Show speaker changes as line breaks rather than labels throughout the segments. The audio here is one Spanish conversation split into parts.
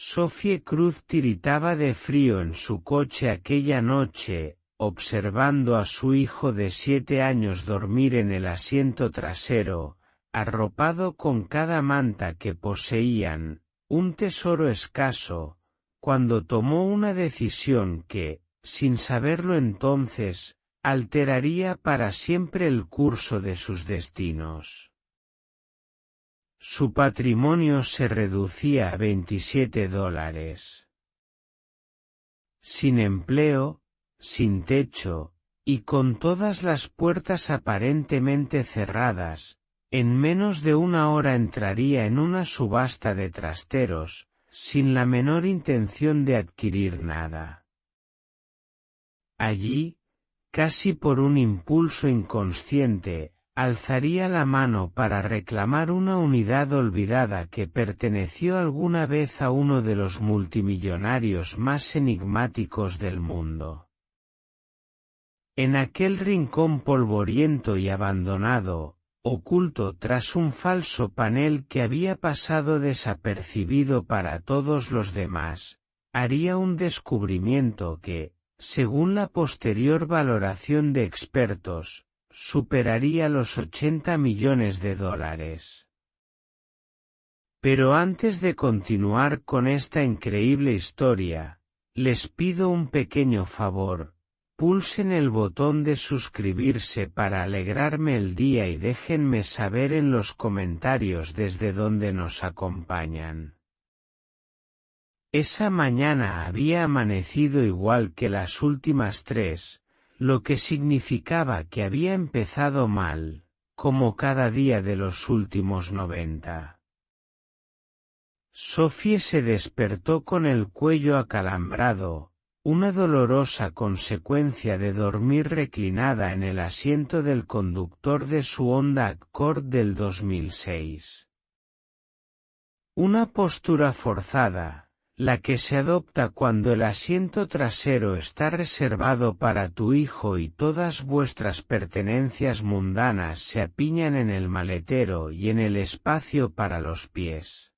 Sophie Cruz tiritaba de frío en su coche aquella noche, observando a su hijo de 7 años dormir en el asiento trasero, arropado con cada manta que poseían, un tesoro escaso, cuando tomó una decisión que, sin saberlo entonces, alteraría para siempre el curso de sus destinos. Su patrimonio se reducía a $27. Sin empleo, sin techo, y con todas las puertas aparentemente cerradas, en menos de una hora entraría en una subasta de trasteros, sin la menor intención de adquirir nada. Allí, casi por un impulso inconsciente, alzaría la mano para reclamar una unidad olvidada que perteneció alguna vez a uno de los multimillonarios más enigmáticos del mundo. En aquel rincón polvoriento y abandonado, oculto tras un falso panel que había pasado desapercibido para todos los demás, haría un descubrimiento que, según la posterior valoración de expertos, superaría los $80 millones. Pero antes de continuar con esta increíble historia, les pido un pequeño favor. Pulsen el botón de suscribirse para alegrarme el día y déjenme saber en los comentarios desde donde nos acompañan. Esa mañana había amanecido igual que las últimas 3, lo que significaba que había empezado mal, como cada día de los últimos 90. Sophie se despertó con el cuello acalambrado, una dolorosa consecuencia de dormir reclinada en el asiento del conductor de su Honda Accord del 2006. Una postura forzada, la que se adopta cuando el asiento trasero está reservado para tu hijo y todas vuestras pertenencias mundanas se apiñan en el maletero y en el espacio para los pies.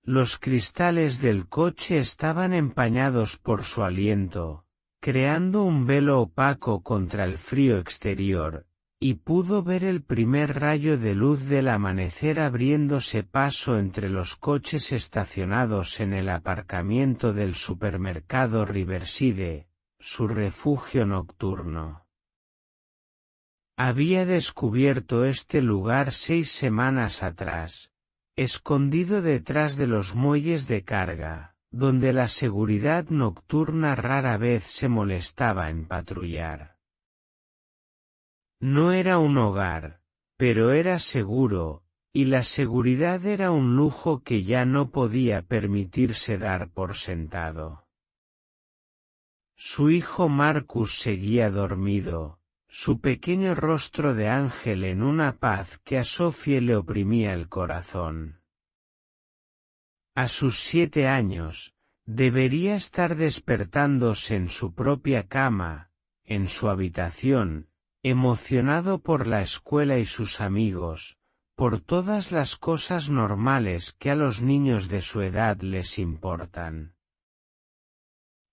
Los cristales del coche estaban empañados por su aliento, creando un velo opaco contra el frío exterior, y pudo ver el primer rayo de luz del amanecer abriéndose paso entre los coches estacionados en el aparcamiento del supermercado Riverside, su refugio nocturno. Había descubierto este lugar 6 semanas atrás, escondido detrás de los muelles de carga, donde la seguridad nocturna rara vez se molestaba en patrullar. No era un hogar, pero era seguro, y la seguridad era un lujo que ya no podía permitirse dar por sentado. Su hijo Marcus seguía dormido, su pequeño rostro de ángel en una paz que a Sophie le oprimía el corazón. A sus 7 años, debería estar despertándose en su propia cama, en su habitación, emocionado por la escuela y sus amigos, por todas las cosas normales que a los niños de su edad les importan.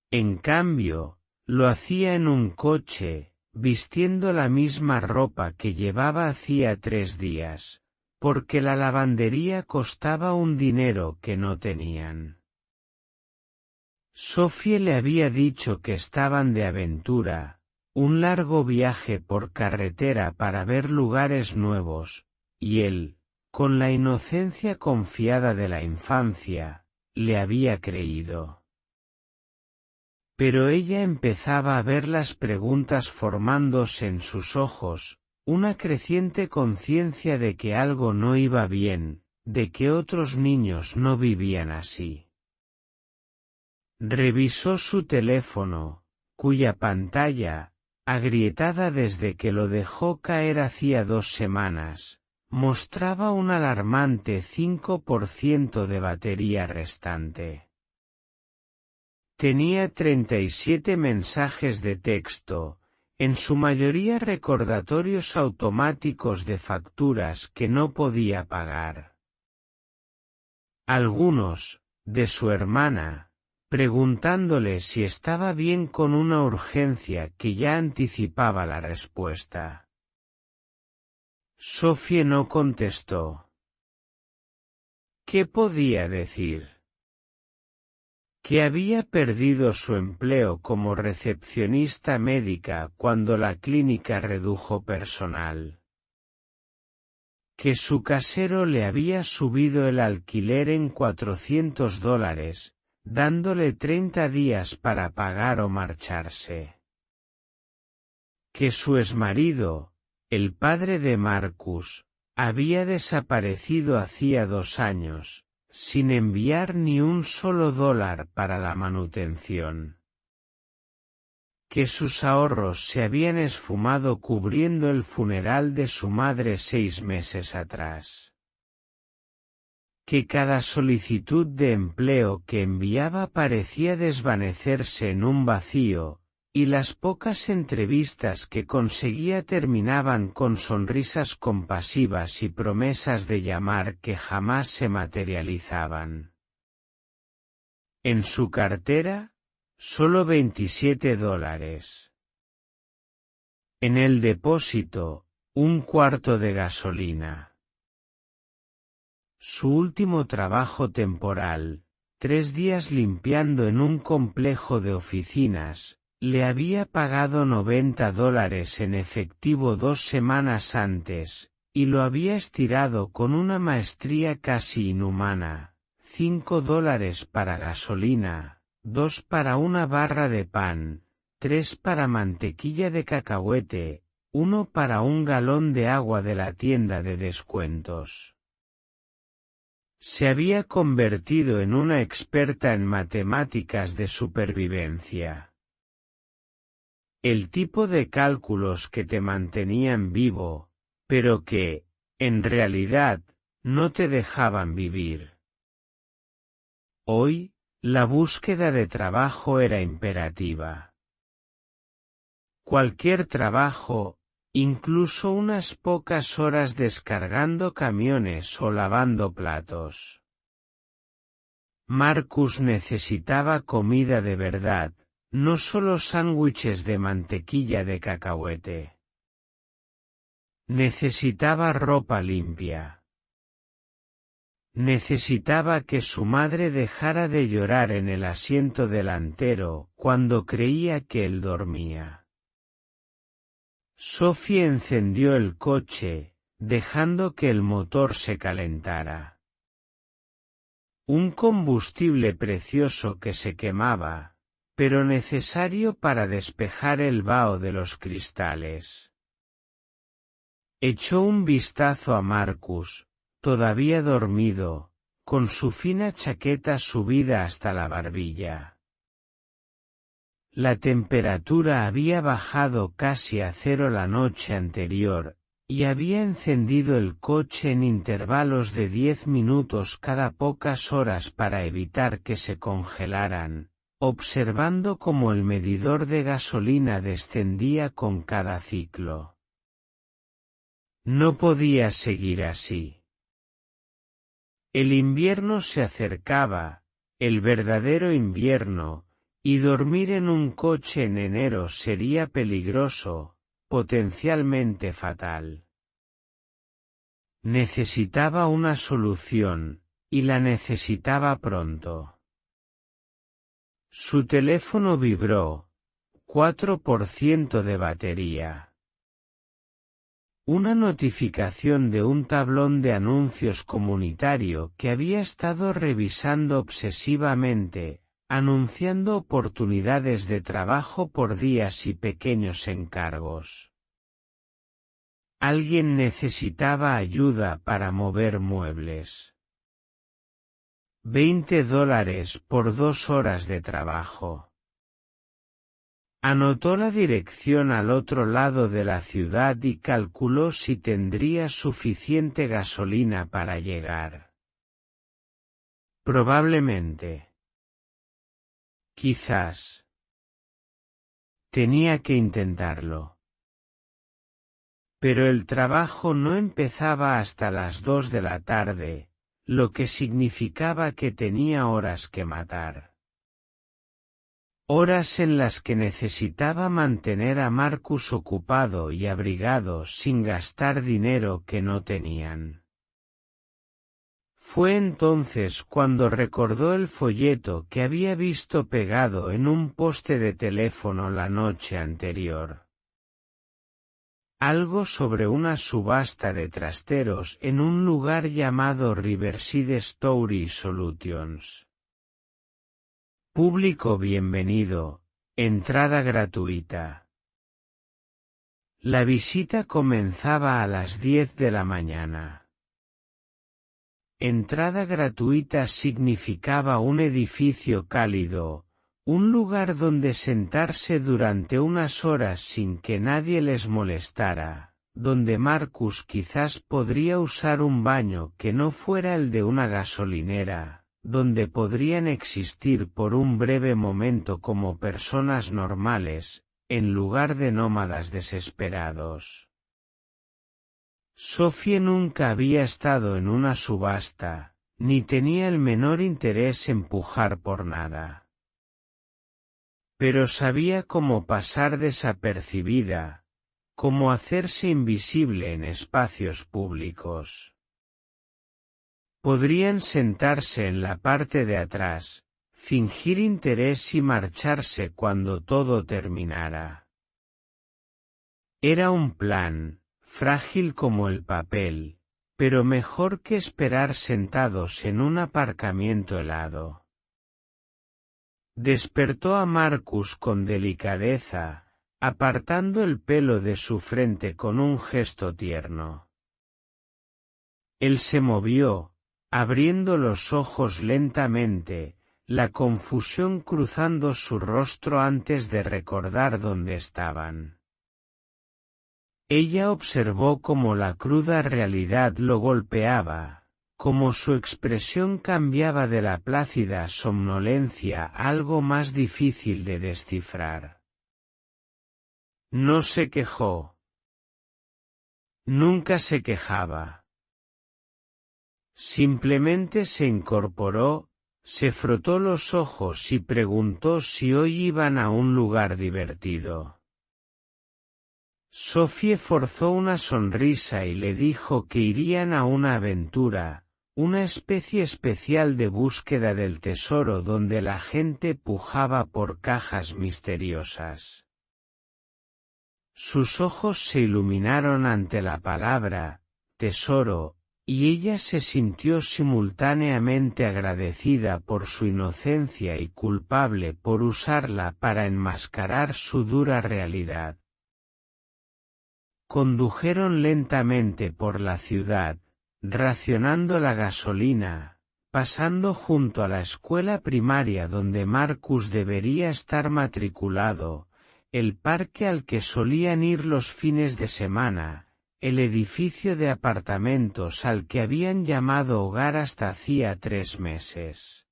En cambio, lo hacía en un coche, vistiendo la misma ropa que llevaba hacía 3 días, porque la lavandería costaba un dinero que no tenían. Sophie le había dicho que estaban de aventura, un largo viaje por carretera para ver lugares nuevos, y él, con la inocencia confiada de la infancia, le había creído. Pero ella empezaba a ver las preguntas formándose en sus ojos, una creciente conciencia de que algo no iba bien, de que otros niños no vivían así. Revisó su teléfono, cuya pantalla, agrietada desde que lo dejó caer hacía 2 semanas, mostraba un alarmante 5% de batería restante. Tenía 37 mensajes de texto, en su mayoría recordatorios automáticos de facturas que no podía pagar. Algunos, de su hermana, preguntándole si estaba bien con una urgencia que ya anticipaba la respuesta. Sophie no contestó. ¿Qué podía decir? Que había perdido su empleo como recepcionista médica cuando la clínica redujo personal. Que su casero le había subido el alquiler en $400, dándole 30 días para pagar o marcharse. Que su exmarido, el padre de Marcus, había desaparecido hacía 2 años, sin enviar ni un solo dólar para la manutención. Que sus ahorros se habían esfumado cubriendo el funeral de su madre 6 meses atrás. Que cada solicitud de empleo que enviaba parecía desvanecerse en un vacío, y las pocas entrevistas que conseguía terminaban con sonrisas compasivas y promesas de llamar que jamás se materializaban. En su cartera, solo $27. En el depósito, un cuarto de gasolina. Su último trabajo temporal, 3 días limpiando en un complejo de oficinas, le había pagado $90 en efectivo 2 semanas antes, y lo había estirado con una maestría casi inhumana. $5 para gasolina, 2 para una barra de pan, 3 para mantequilla de cacahuete, 1 para un galón de agua de la tienda de descuentos. Se había convertido en una experta en matemáticas de supervivencia. El tipo de cálculos que te mantenían vivo, pero que, en realidad, no te dejaban vivir. Hoy, la búsqueda de trabajo era imperativa. Cualquier trabajo, incluso unas pocas horas descargando camiones o lavando platos. Marcus necesitaba comida de verdad, no solo sándwiches de mantequilla de cacahuete. Necesitaba ropa limpia. Necesitaba que su madre dejara de llorar en el asiento delantero cuando creía que él dormía. Sophie encendió el coche, dejando que el motor se calentara. Un combustible precioso que se quemaba, pero necesario para despejar el vaho de los cristales. Echó un vistazo a Marcus, todavía dormido, con su fina chaqueta subida hasta la barbilla. La temperatura había bajado casi a 0 la noche anterior, y había encendido el coche en intervalos de 10 minutos cada pocas horas para evitar que se congelaran, observando cómo el medidor de gasolina descendía con cada ciclo. No podía seguir así. El invierno se acercaba, el verdadero invierno, y dormir en un coche en enero sería peligroso, potencialmente fatal. Necesitaba una solución, y la necesitaba pronto. Su teléfono vibró. 4% de batería. Una notificación de un tablón de anuncios comunitario que había estado revisando obsesivamente, anunciando oportunidades de trabajo por días y pequeños encargos. Alguien necesitaba ayuda para mover muebles. $20 por 2 horas de trabajo. Anotó la dirección al otro lado de la ciudad y calculó si tendría suficiente gasolina para llegar. Probablemente. Quizás. Tenía que intentarlo. Pero el trabajo no empezaba hasta las 2 de la tarde, lo que significaba que tenía horas que matar. Horas en las que necesitaba mantener a Marcus ocupado y abrigado sin gastar dinero que no tenían. Fue entonces cuando recordó el folleto que había visto pegado en un poste de teléfono la noche anterior. Algo sobre una subasta de trasteros en un lugar llamado Riverside Story Solutions. Público bienvenido, entrada gratuita. La visita comenzaba a las 10 de la mañana. Entrada gratuita significaba un edificio cálido, un lugar donde sentarse durante unas horas sin que nadie les molestara, donde Marcus quizás podría usar un baño que no fuera el de una gasolinera, donde podrían existir por un breve momento como personas normales, en lugar de nómadas desesperados. Sophie nunca había estado en una subasta, ni tenía el menor interés en pujar por nada. Pero sabía cómo pasar desapercibida, cómo hacerse invisible en espacios públicos. Podrían sentarse en la parte de atrás, fingir interés y marcharse cuando todo terminara. Era un plan, frágil como el papel, pero mejor que esperar sentados en un aparcamiento helado. Despertó a Marcus con delicadeza, apartando el pelo de su frente con un gesto tierno. Él se movió, abriendo los ojos lentamente, la confusión cruzando su rostro antes de recordar dónde estaban. Ella observó cómo la cruda realidad lo golpeaba, cómo su expresión cambiaba de la plácida somnolencia a algo más difícil de descifrar. No se quejó. Nunca se quejaba. Simplemente se incorporó, se frotó los ojos y preguntó si hoy iban a un lugar divertido. Sophie forzó una sonrisa y le dijo que irían a una aventura, una especie especial de búsqueda del tesoro donde la gente pujaba por cajas misteriosas. Sus ojos se iluminaron ante la palabra, tesoro, y ella se sintió simultáneamente agradecida por su inocencia y culpable por usarla para enmascarar su dura realidad. Condujeron lentamente por la ciudad, racionando la gasolina, pasando junto a la escuela primaria donde Marcus debería estar matriculado, el parque al que solían ir los fines de semana, el edificio de apartamentos al que habían llamado hogar hasta hacía 3 meses.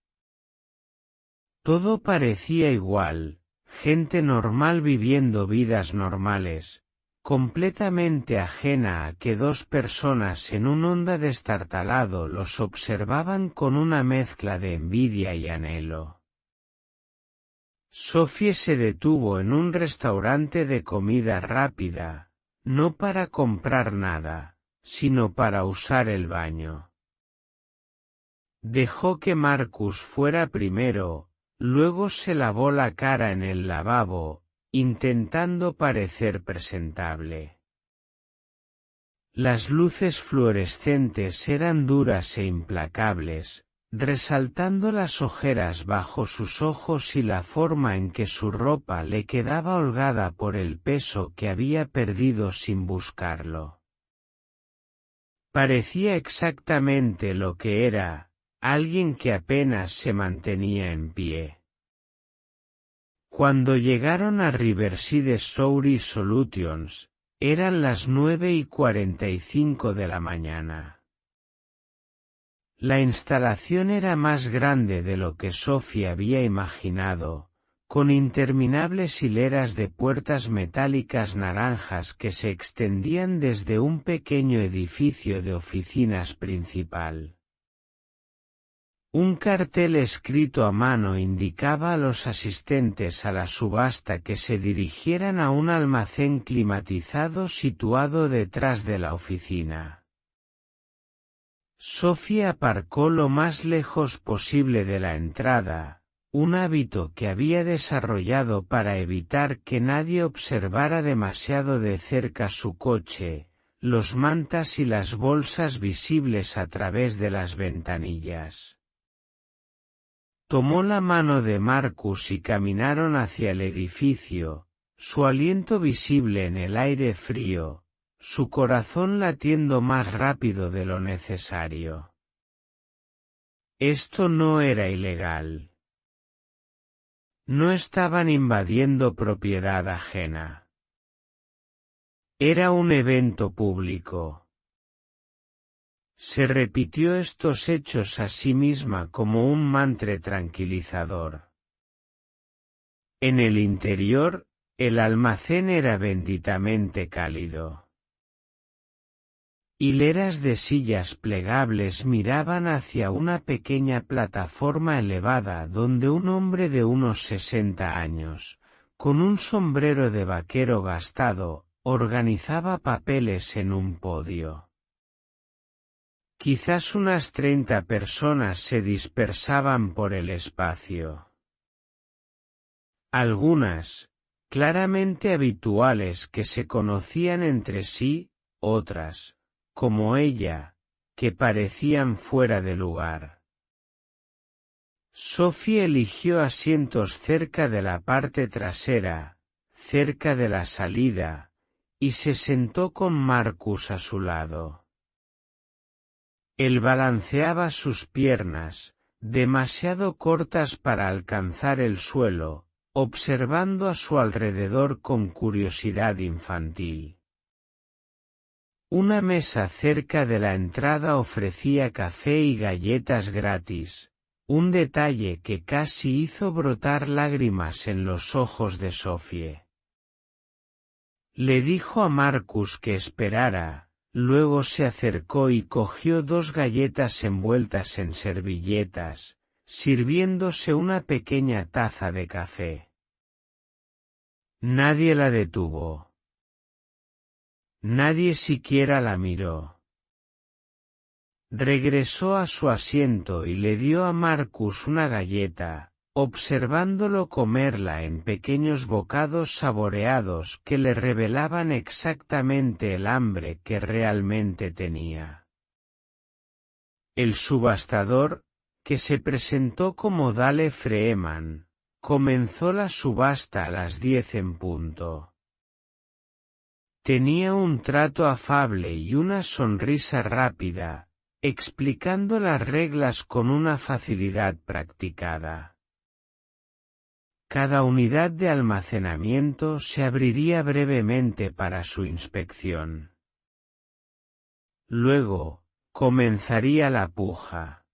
Todo parecía igual, gente normal viviendo vidas normales, completamente ajena a que dos personas en un honda destartalado los observaban con una mezcla de envidia y anhelo. Sophie se detuvo en un restaurante de comida rápida, no para comprar nada, sino para usar el baño. Dejó que Marcus fuera primero, luego se lavó la cara en el lavabo, intentando parecer presentable. Las luces fluorescentes eran duras e implacables, resaltando las ojeras bajo sus ojos y la forma en que su ropa le quedaba holgada por el peso que había perdido sin buscarlo. Parecía exactamente lo que era, alguien que apenas se mantenía en pie. Cuando llegaron a Riverside Story Solutions, eran las 9:45 de la mañana. La instalación era más grande de lo que Sophie había imaginado, con interminables hileras de puertas metálicas naranjas que se extendían desde un pequeño edificio de oficinas principal. Un cartel escrito a mano indicaba a los asistentes a la subasta que se dirigieran a un almacén climatizado situado detrás de la oficina. Sophie aparcó lo más lejos posible de la entrada, un hábito que había desarrollado para evitar que nadie observara demasiado de cerca su coche, los mantas y las bolsas visibles a través de las ventanillas. Tomó la mano de Marcus y caminaron hacia el edificio, su aliento visible en el aire frío, su corazón latiendo más rápido de lo necesario. Esto no era ilegal. No estaban invadiendo propiedad ajena. Era un evento público. Se repitió estos hechos a sí misma como un mantra tranquilizador. En el interior, el almacén era benditamente cálido. Hileras de sillas plegables miraban hacia una pequeña plataforma elevada donde un hombre de unos 60 años, con un sombrero de vaquero gastado, organizaba papeles en un podio. Quizás unas 30 personas se dispersaban por el espacio. Algunas, claramente habituales que se conocían entre sí, otras, como ella, que parecían fuera de lugar. Sophie eligió asientos cerca de la parte trasera, cerca de la salida, y se sentó con Marcus a su lado. Él balanceaba sus piernas, demasiado cortas para alcanzar el suelo, observando a su alrededor con curiosidad infantil. Una mesa cerca de la entrada ofrecía café y galletas gratis, un detalle que casi hizo brotar lágrimas en los ojos de Sophie. Le dijo a Marcus que esperara. Luego se acercó y cogió 2 galletas envueltas en servilletas, sirviéndose una pequeña taza de café. Nadie la detuvo. Nadie siquiera la miró. Regresó a su asiento y le dio a Marcus una galleta, observándolo comerla en pequeños bocados saboreados que le revelaban exactamente el hambre que realmente tenía. El subastador, que se presentó como Dale Freeman, comenzó la subasta a las 10 en punto. Tenía un trato afable y una sonrisa rápida, explicando las reglas con una facilidad practicada. Cada unidad de almacenamiento se abriría brevemente para su inspección. Luego, comenzaría la puja.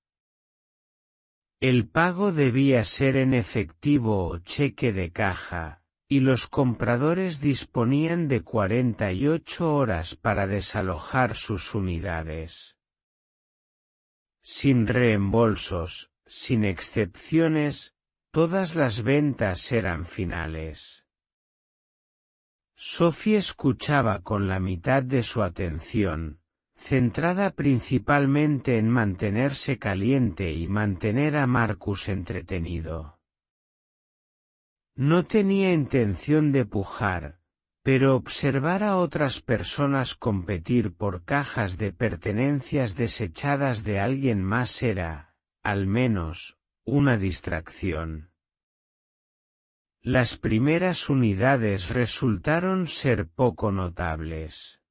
El pago debía ser en efectivo o cheque de caja, y los compradores disponían de 48 horas para desalojar sus unidades. Sin reembolsos, sin excepciones, todas las ventas eran finales. Sophie escuchaba con la mitad de su atención, centrada principalmente en mantenerse caliente y mantener a Marcus entretenido. No tenía intención de pujar, pero observar a otras personas competir por cajas de pertenencias desechadas de alguien más era, al menos, una distracción. Las primeras unidades resultaron ser poco notables.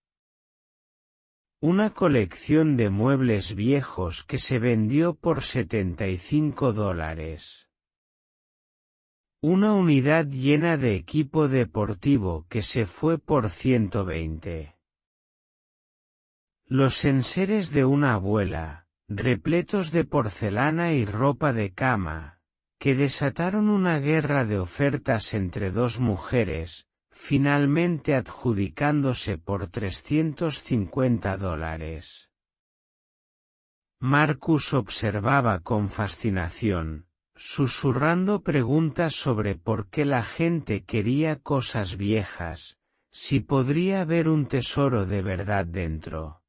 Una colección de muebles viejos que se vendió por $75. Una unidad llena de equipo deportivo que se fue por 120. Los enseres de una abuela, repletos de porcelana y ropa de cama, que desataron una guerra de ofertas entre 2 mujeres, finalmente adjudicándose por $350. Marcus observaba con fascinación, susurrando preguntas sobre por qué la gente quería cosas viejas, si podría haber un tesoro de verdad dentro.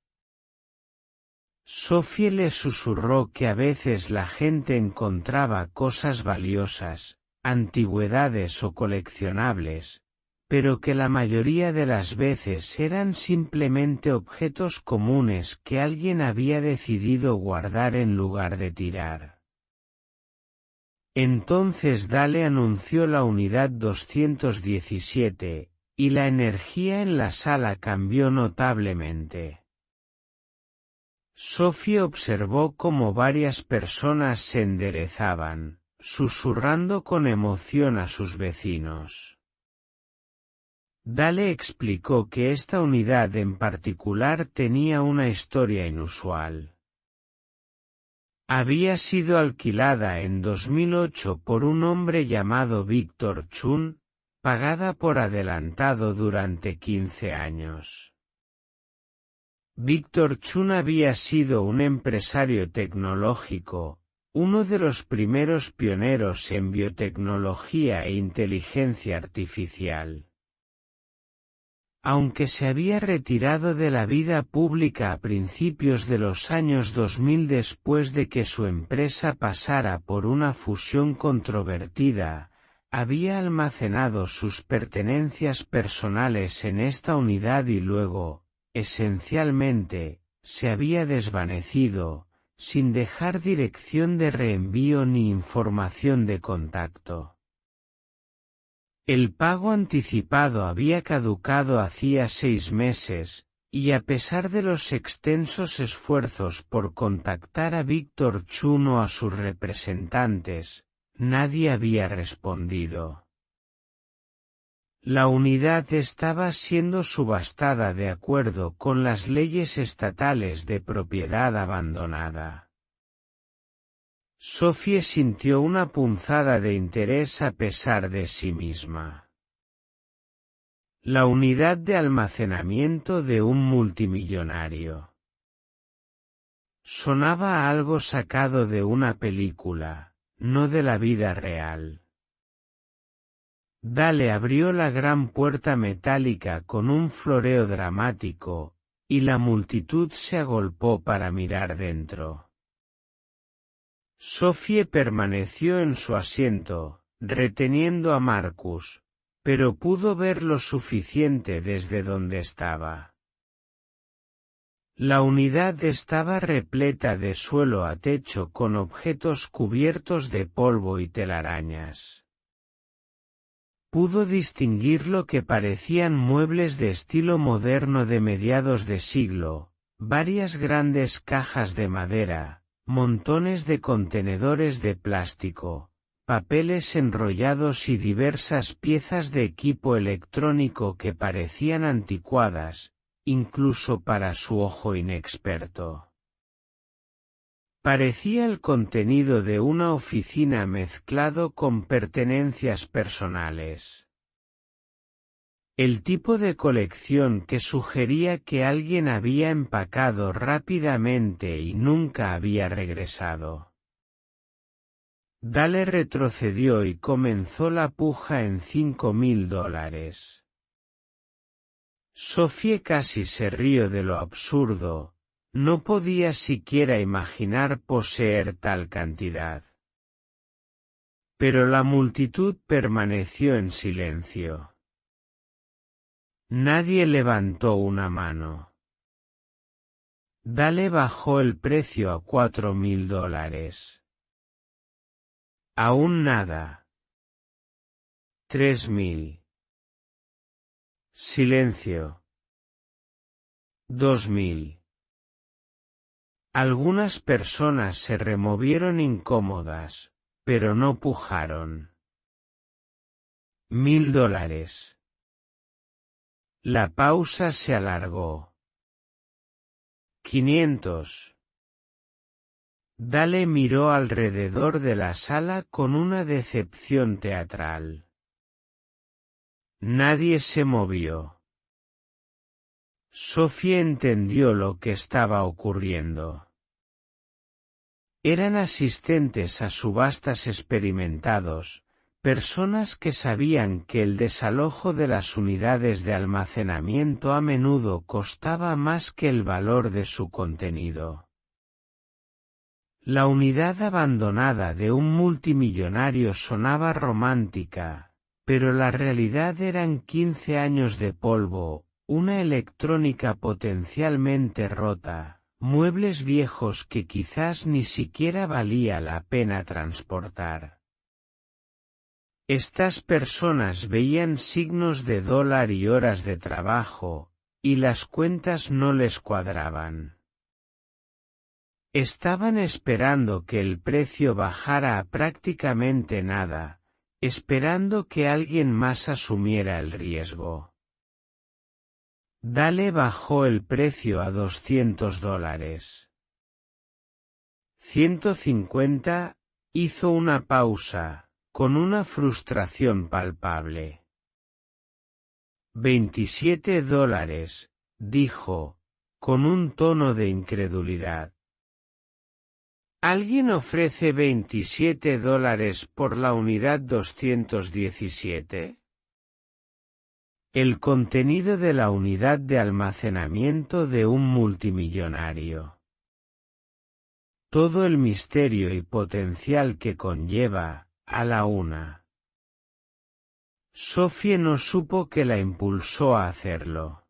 Sophie le susurró que a veces la gente encontraba cosas valiosas, antigüedades o coleccionables, pero que la mayoría de las veces eran simplemente objetos comunes que alguien había decidido guardar en lugar de tirar. Entonces Dale anunció la unidad 217, y la energía en la sala cambió notablemente. Sophie observó cómo varias personas se enderezaban, susurrando con emoción a sus vecinos. Dale explicó que esta unidad en particular tenía una historia inusual. Había sido alquilada en 2008 por un hombre llamado Victor Chun, pagada por adelantado durante 15 años. Victor Chun había sido un empresario tecnológico, uno de los primeros pioneros en biotecnología e inteligencia artificial. Aunque se había retirado de la vida pública a principios de los años 2000 después de que su empresa pasara por una fusión controvertida, había almacenado sus pertenencias personales en esta unidad y luego, esencialmente, se había desvanecido, sin dejar dirección de reenvío ni información de contacto. El pago anticipado había caducado hacía 6 meses, y a pesar de los extensos esfuerzos por contactar a Victor Chun o a sus representantes, nadie había respondido. La unidad estaba siendo subastada de acuerdo con las leyes estatales de propiedad abandonada. Sophie sintió una punzada de interés a pesar de sí misma. La unidad de almacenamiento de un multimillonario. Sonaba a algo sacado de una película, no de la vida real. Dale abrió la gran puerta metálica con un floreo dramático, y la multitud se agolpó para mirar dentro. Sophie permaneció en su asiento, reteniendo a Marcus, pero pudo ver lo suficiente desde donde estaba. La unidad estaba repleta de suelo a techo con objetos cubiertos de polvo y telarañas. Pudo distinguir lo que parecían muebles de estilo moderno de mediados de siglo, varias grandes cajas de madera, montones de contenedores de plástico, papeles enrollados y diversas piezas de equipo electrónico que parecían anticuadas, incluso para su ojo inexperto. Parecía el contenido de una oficina mezclado con pertenencias personales. El tipo de colección que sugería que alguien había empacado rápidamente y nunca había regresado. Dale retrocedió y comenzó la puja en $5.000. Sophie casi se rió de lo absurdo, no podía siquiera imaginar poseer tal cantidad. Pero la multitud permaneció en silencio. Nadie levantó una mano. Dale bajó el precio a $4.000. Aún nada. 3.000. Silencio. 2.000. Algunas personas se removieron incómodas, pero no pujaron. $1.000. La pausa se alargó. 500. Dale miró alrededor de la sala con una decepción teatral. Nadie se movió. Sophie entendió lo que estaba ocurriendo. Eran asistentes a subastas experimentados, personas que sabían que el desalojo de las unidades de almacenamiento a menudo costaba más que el valor de su contenido. La unidad abandonada de un multimillonario sonaba romántica, pero la realidad eran 15 años de polvo, una electrónica potencialmente rota, muebles viejos que quizás ni siquiera valía la pena transportar. Estas personas veían signos de dólar y horas de trabajo, y las cuentas no les cuadraban. Estaban esperando que el precio bajara a prácticamente nada, esperando que alguien más asumiera el riesgo. Dale bajó el precio a $200. 150, hizo una pausa, con una frustración palpable. $27, dijo, con un tono de incredulidad. ¿Alguien ofrece $27 por la unidad 217? El contenido de la unidad de almacenamiento de un multimillonario. Todo el misterio y potencial que conlleva, a la una. Sophie no supo qué la impulsó a hacerlo.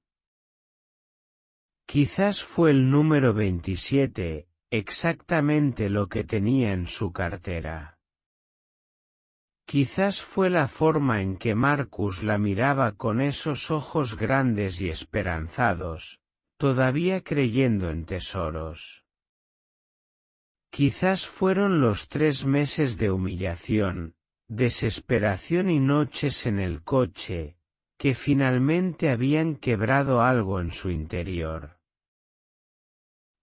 Quizás fue el número 27, exactamente lo que tenía en su cartera. Quizás fue la forma en que Marcus la miraba con esos ojos grandes y esperanzados, todavía creyendo en tesoros. Quizás fueron los 3 meses de humillación, desesperación y noches en el coche, que finalmente habían quebrado algo en su interior.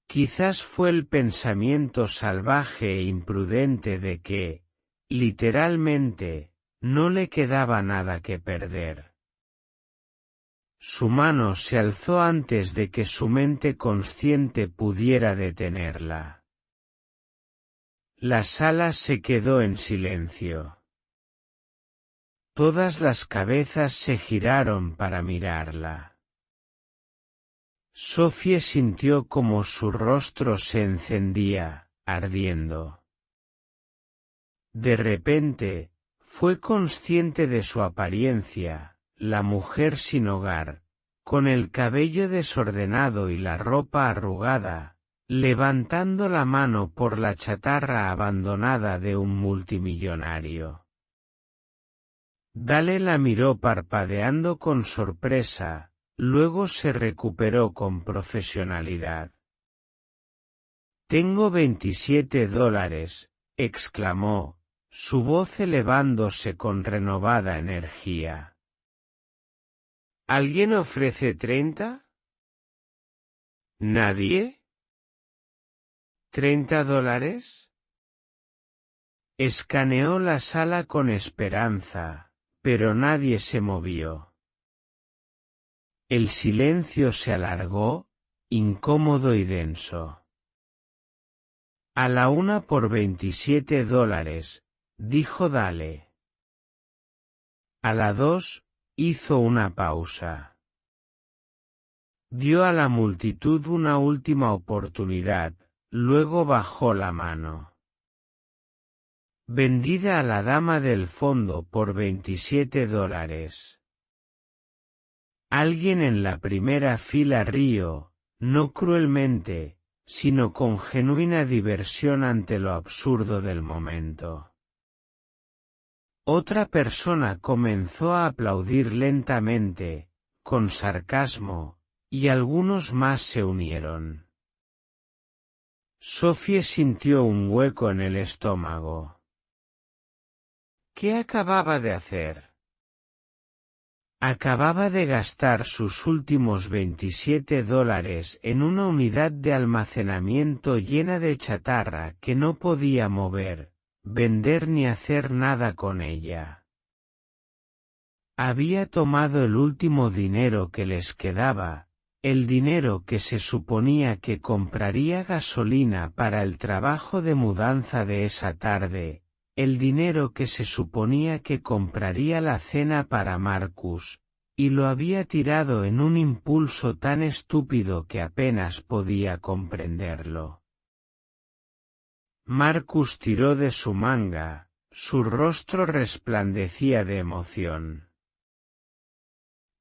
Quizás fue el pensamiento salvaje e imprudente de que, literalmente, no le quedaba nada que perder. Su mano se alzó antes de que su mente consciente pudiera detenerla. La sala se quedó en silencio. Todas las cabezas se giraron para mirarla. Sophie sintió como su rostro se encendía, ardiendo. De repente, fue consciente de su apariencia, la mujer sin hogar, con el cabello desordenado y la ropa arrugada, levantando la mano por la chatarra abandonada de un multimillonario. Dale la miró parpadeando con sorpresa, luego se recuperó con profesionalidad. «Tengo $27», exclamó, su voz elevándose con renovada energía. ¿Alguien ofrece 30? ¿Nadie? $30. Escaneó la sala con esperanza, pero nadie se movió. El silencio se alargó, incómodo y denso. A la una por $27, dijo Dale. A la 2, hizo una pausa. Dio a la multitud una última oportunidad, luego bajó la mano. Vendida a la dama del fondo por $27. Alguien en la primera fila rió, no cruelmente, sino con genuina diversión ante lo absurdo del momento. Otra persona comenzó a aplaudir lentamente, con sarcasmo, y algunos más se unieron. Sophie sintió un hueco en el estómago. ¿Qué acababa de hacer? Acababa de gastar sus últimos $27 en una unidad de almacenamiento llena de chatarra que no podía mover, vender ni hacer nada con ella. Había tomado el último dinero que les quedaba, el dinero que se suponía que compraría gasolina para el trabajo de mudanza de esa tarde, el dinero que se suponía que compraría la cena para Marcus, y lo había tirado en un impulso tan estúpido que apenas podía comprenderlo. Marcus tiró de su manga, su rostro resplandecía de emoción.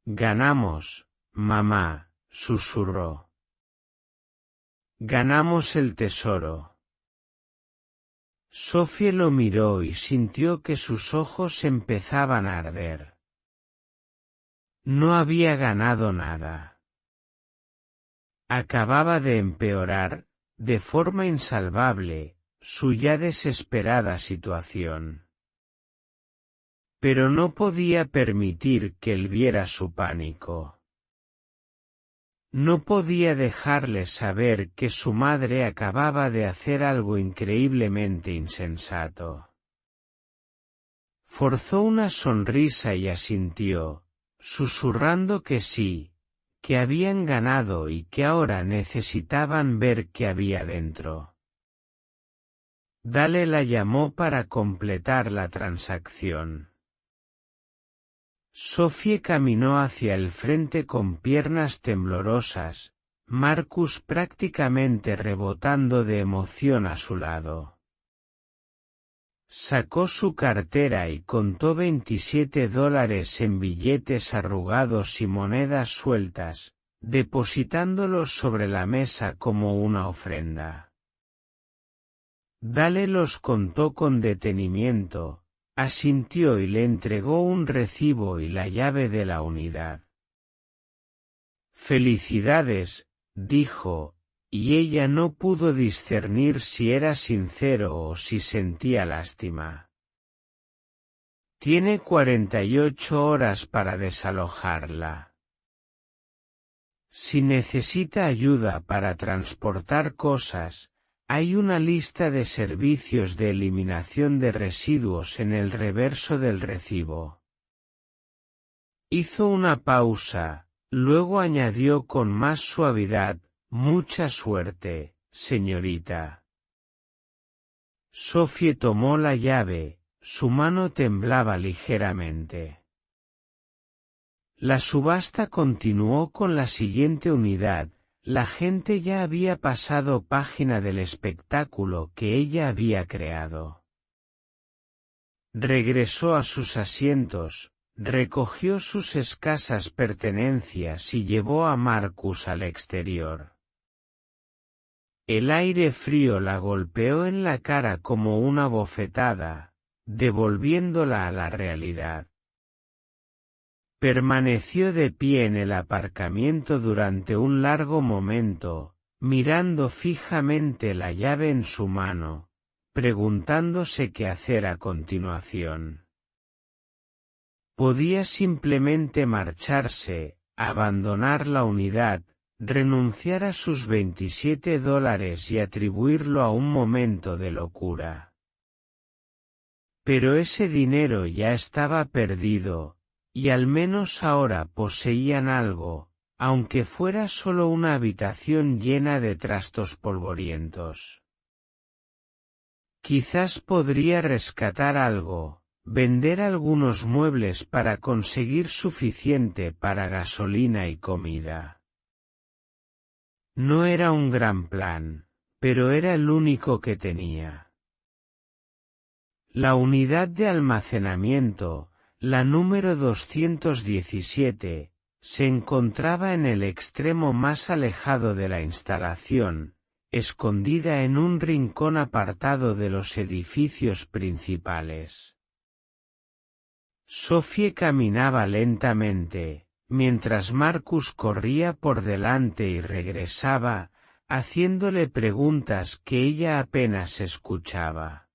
«Ganamos, mamá», susurró. «Ganamos el tesoro». Sophie lo miró y sintió que sus ojos empezaban a arder. No había ganado nada. Acababa de empeorar, de forma insalvable, su ya desesperada situación. Pero no podía permitir que él viera su pánico. No podía dejarle saber que su madre acababa de hacer algo increíblemente insensato. Forzó una sonrisa y asintió, susurrando que sí, que habían ganado y que ahora necesitaban ver qué había dentro. Dale la llamó para completar la transacción. Sophie caminó hacia el frente con piernas temblorosas, Marcus prácticamente rebotando de emoción a su lado. Sacó su cartera y contó $27 en billetes arrugados y monedas sueltas, depositándolos sobre la mesa como una ofrenda. Dale los contó con detenimiento. Asintió y le entregó un recibo y la llave de la unidad. «Felicidades», dijo, y ella no pudo discernir si era sincero o si sentía lástima. «Tiene 48 horas para desalojarla. Si necesita ayuda para transportar cosas, hay una lista de servicios de eliminación de residuos en el reverso del recibo». Hizo una pausa, luego añadió con más suavidad, «Mucha suerte, señorita». Sophie tomó la llave, su mano temblaba ligeramente. La subasta continuó con la siguiente unidad. La gente ya había pasado página del espectáculo que ella había creado. Regresó a sus asientos, recogió sus escasas pertenencias y llevó a Marcus al exterior. El aire frío la golpeó en la cara como una bofetada, devolviéndola a la realidad. Permaneció de pie en el aparcamiento durante un largo momento, mirando fijamente la llave en su mano, preguntándose qué hacer a continuación. Podía simplemente marcharse, abandonar la unidad, renunciar a sus $27 y atribuirlo a un momento de locura. Pero ese dinero ya estaba perdido. Y al menos ahora poseían algo, aunque fuera solo una habitación llena de trastos polvorientos. Quizás podría rescatar algo, vender algunos muebles para conseguir suficiente para gasolina y comida. No era un gran plan, pero era el único que tenía. La unidad de almacenamiento, la número 217, se encontraba en el extremo más alejado de la instalación, escondida en un rincón apartado de los edificios principales. Sophie caminaba lentamente, mientras Marcus corría por delante y regresaba, haciéndole preguntas que ella apenas escuchaba.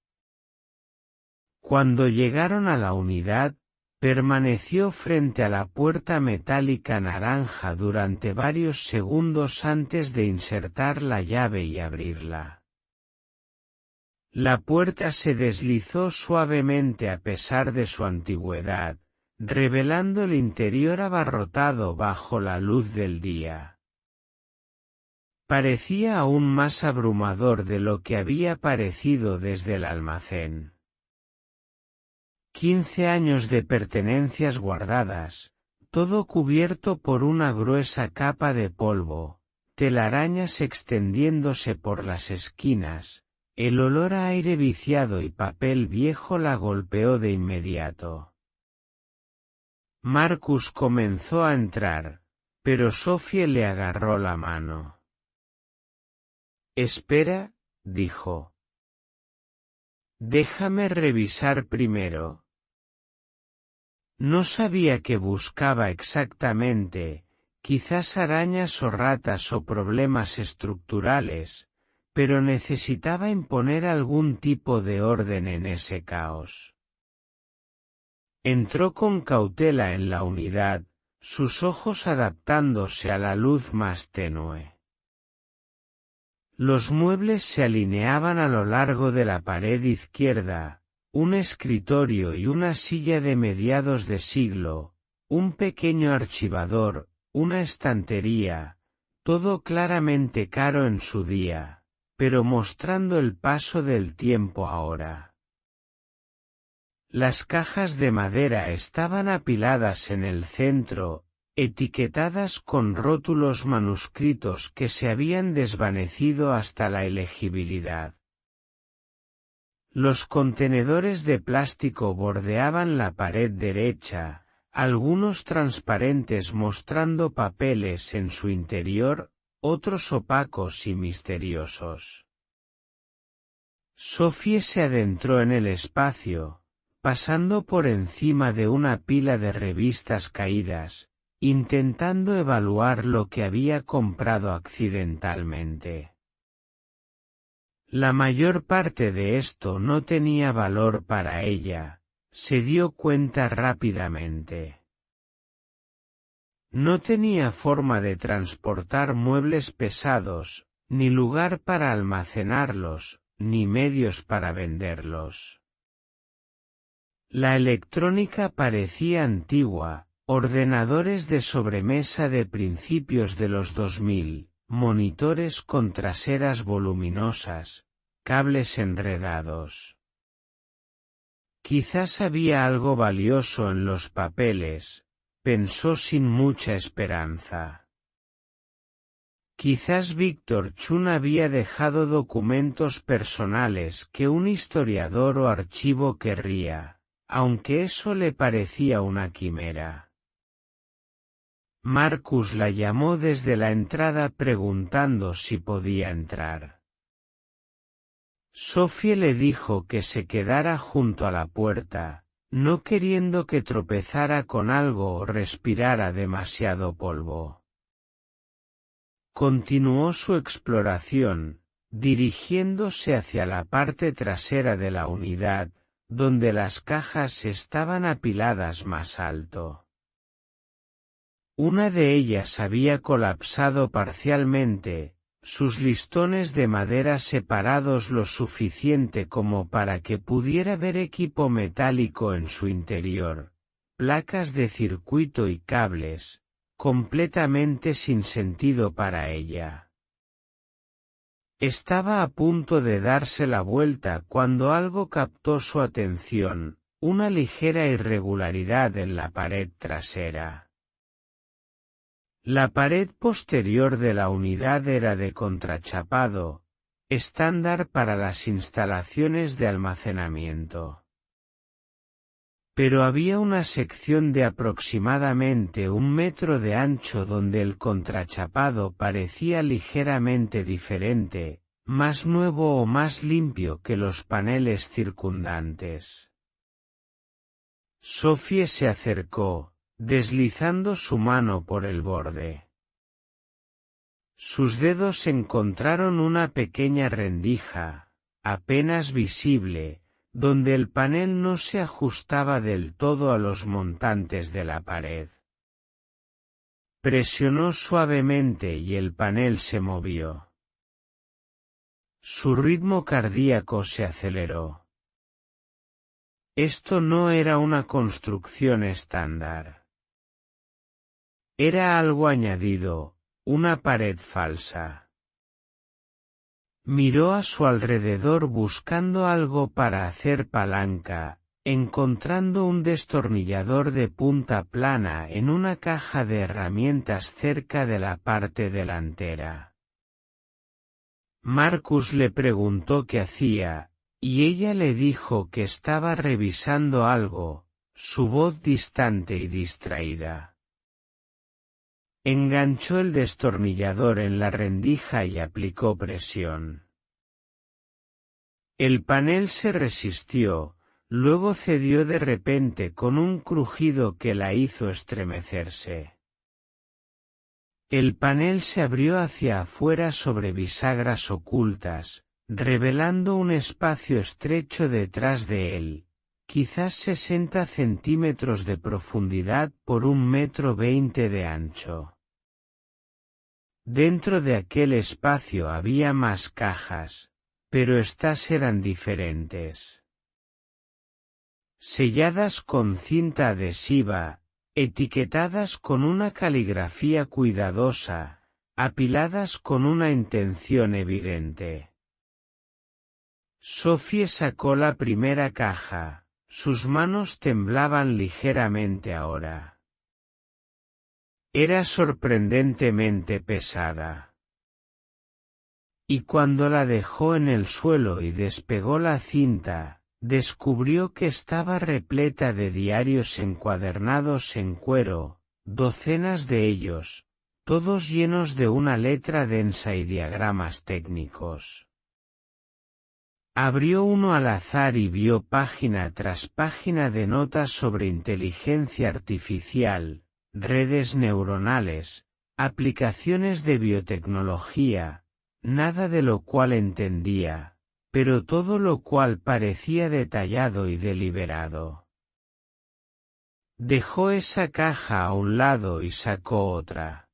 Cuando llegaron a la unidad, permaneció frente a la puerta metálica naranja durante varios segundos antes de insertar la llave y abrirla. La puerta se deslizó suavemente a pesar de su antigüedad, revelando el interior abarrotado bajo la luz del día. Parecía aún más abrumador de lo que había parecido desde el almacén. 15 años de pertenencias guardadas, todo cubierto por una gruesa capa de polvo, telarañas extendiéndose por las esquinas, el olor a aire viciado y papel viejo la golpeó de inmediato. Marcus comenzó a entrar, pero Sophie le agarró la mano. «Espera», dijo. «Déjame revisar primero». No sabía qué buscaba exactamente, quizás arañas o ratas o problemas estructurales, pero necesitaba imponer algún tipo de orden en ese caos. Entró con cautela en la unidad, sus ojos adaptándose a la luz más tenue. Los muebles se alineaban a lo largo de la pared izquierda, un escritorio y una silla de mediados de siglo, un pequeño archivador, una estantería, todo claramente caro en su día, pero mostrando el paso del tiempo ahora. Las cajas de madera estaban apiladas en el centro, etiquetadas con rótulos manuscritos que se habían desvanecido hasta la ilegibilidad. Los contenedores de plástico bordeaban la pared derecha, algunos transparentes mostrando papeles en su interior, otros opacos y misteriosos. Sophie se adentró en el espacio, pasando por encima de una pila de revistas caídas, intentando evaluar lo que había comprado accidentalmente. La mayor parte de esto no tenía valor para ella, se dio cuenta rápidamente. No tenía forma de transportar muebles pesados, ni lugar para almacenarlos, ni medios para venderlos. La electrónica parecía antigua, ordenadores de sobremesa de principios de los 2000. Monitores con traseras voluminosas, cables enredados. Quizás había algo valioso en los papeles, pensó sin mucha esperanza. Quizás Víctor Chun había dejado documentos personales que un historiador o archivo querría, aunque eso le parecía una quimera. Marcus la llamó desde la entrada preguntando si podía entrar. Sophie le dijo que se quedara junto a la puerta, no queriendo que tropezara con algo o respirara demasiado polvo. Continuó su exploración, dirigiéndose hacia la parte trasera de la unidad, donde las cajas estaban apiladas más alto. Una de ellas había colapsado parcialmente, sus listones de madera separados lo suficiente como para que pudiera ver equipo metálico en su interior, placas de circuito y cables, completamente sin sentido para ella. Estaba a punto de darse la vuelta cuando algo captó su atención, una ligera irregularidad en la pared trasera. La pared posterior de la unidad era de contrachapado, estándar para las instalaciones de almacenamiento. Pero había una sección de aproximadamente 1 metro de ancho donde el contrachapado parecía ligeramente diferente, más nuevo o más limpio que los paneles circundantes. Sophie se acercó, deslizando su mano por el borde. Sus dedos encontraron una pequeña rendija, apenas visible, donde el panel no se ajustaba del todo a los montantes de la pared. Presionó suavemente y el panel se movió. Su ritmo cardíaco se aceleró. Esto no era una construcción estándar. Era algo añadido, una pared falsa. Miró a su alrededor buscando algo para hacer palanca, encontrando un destornillador de punta plana en una caja de herramientas cerca de la parte delantera. Marcus le preguntó qué hacía, y ella le dijo que estaba revisando algo, su voz distante y distraída. Enganchó el destornillador en la rendija y aplicó presión. El panel se resistió, luego cedió de repente con un crujido que la hizo estremecerse. El panel se abrió hacia afuera sobre bisagras ocultas, revelando un espacio estrecho detrás de él, quizás 60 centímetros de profundidad por 1,20 m de ancho. Dentro de aquel espacio había más cajas, pero estas eran diferentes. Selladas con cinta adhesiva, etiquetadas con una caligrafía cuidadosa, apiladas con una intención evidente. Sophie sacó la primera caja, sus manos temblaban ligeramente ahora. Era sorprendentemente pesada. Y cuando la dejó en el suelo y despegó la cinta, descubrió que estaba repleta de diarios encuadernados en cuero, docenas de ellos, todos llenos de una letra densa y diagramas técnicos. Abrió uno al azar y vio página tras página de notas sobre inteligencia artificial, redes neuronales, aplicaciones de biotecnología, nada de lo cual entendía, pero todo lo cual parecía detallado y deliberado. Dejó esa caja a un lado y sacó otra.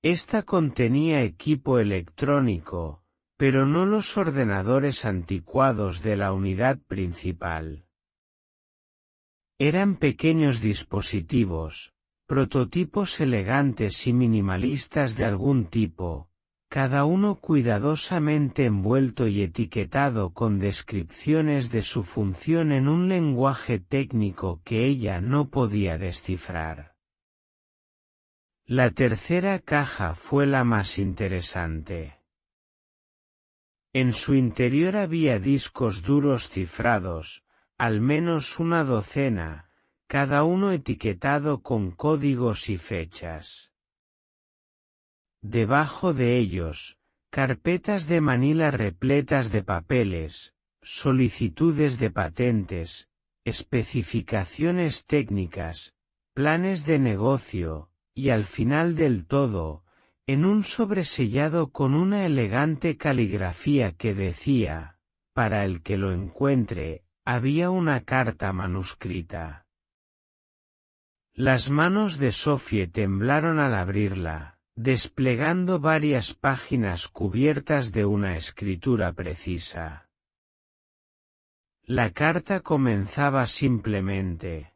Esta contenía equipo electrónico, pero no los ordenadores anticuados de la unidad principal. Eran pequeños dispositivos, prototipos elegantes y minimalistas de algún tipo, cada uno cuidadosamente envuelto y etiquetado con descripciones de su función en un lenguaje técnico que ella no podía descifrar. La tercera caja fue la más interesante. En su interior había discos duros cifrados, al menos una docena, cada uno etiquetado con códigos y fechas. Debajo de ellos, carpetas de manila repletas de papeles, solicitudes de patentes, especificaciones técnicas, planes de negocio, y al final del todo, en un sobresellado con una elegante caligrafía que decía, para el que lo encuentre, había una carta manuscrita. Las manos de Sophie temblaron al abrirla, desplegando varias páginas cubiertas de una escritura precisa. La carta comenzaba simplemente.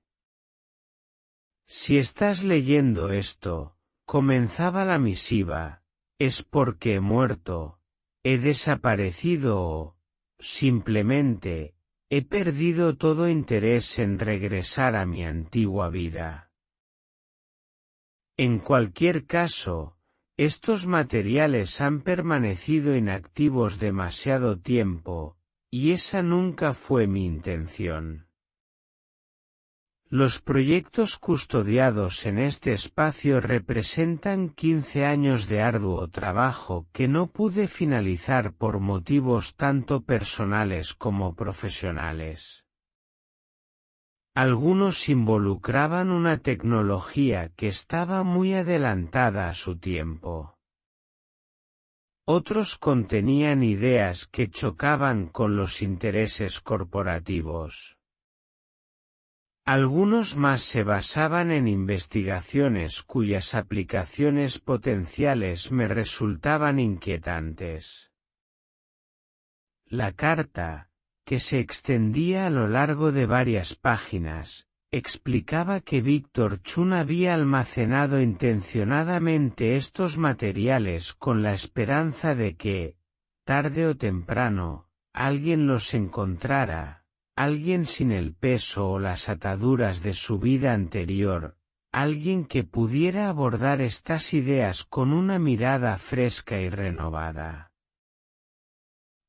Si estás leyendo esto, comenzaba la misiva, es porque he muerto, he desaparecido o, simplemente, he perdido todo interés en regresar a mi antigua vida. En cualquier caso, estos materiales han permanecido inactivos demasiado tiempo, y esa nunca fue mi intención. Los proyectos custodiados en este espacio representan 15 años de arduo trabajo que no pude finalizar por motivos tanto personales como profesionales. Algunos involucraban una tecnología que estaba muy adelantada a su tiempo. Otros contenían ideas que chocaban con los intereses corporativos. Algunos más se basaban en investigaciones cuyas aplicaciones potenciales me resultaban inquietantes. La carta, que se extendía a lo largo de varias páginas, explicaba que Víctor Chun había almacenado intencionadamente estos materiales con la esperanza de que, tarde o temprano, alguien los encontrara, alguien sin el peso o las ataduras de su vida anterior, alguien que pudiera abordar estas ideas con una mirada fresca y renovada.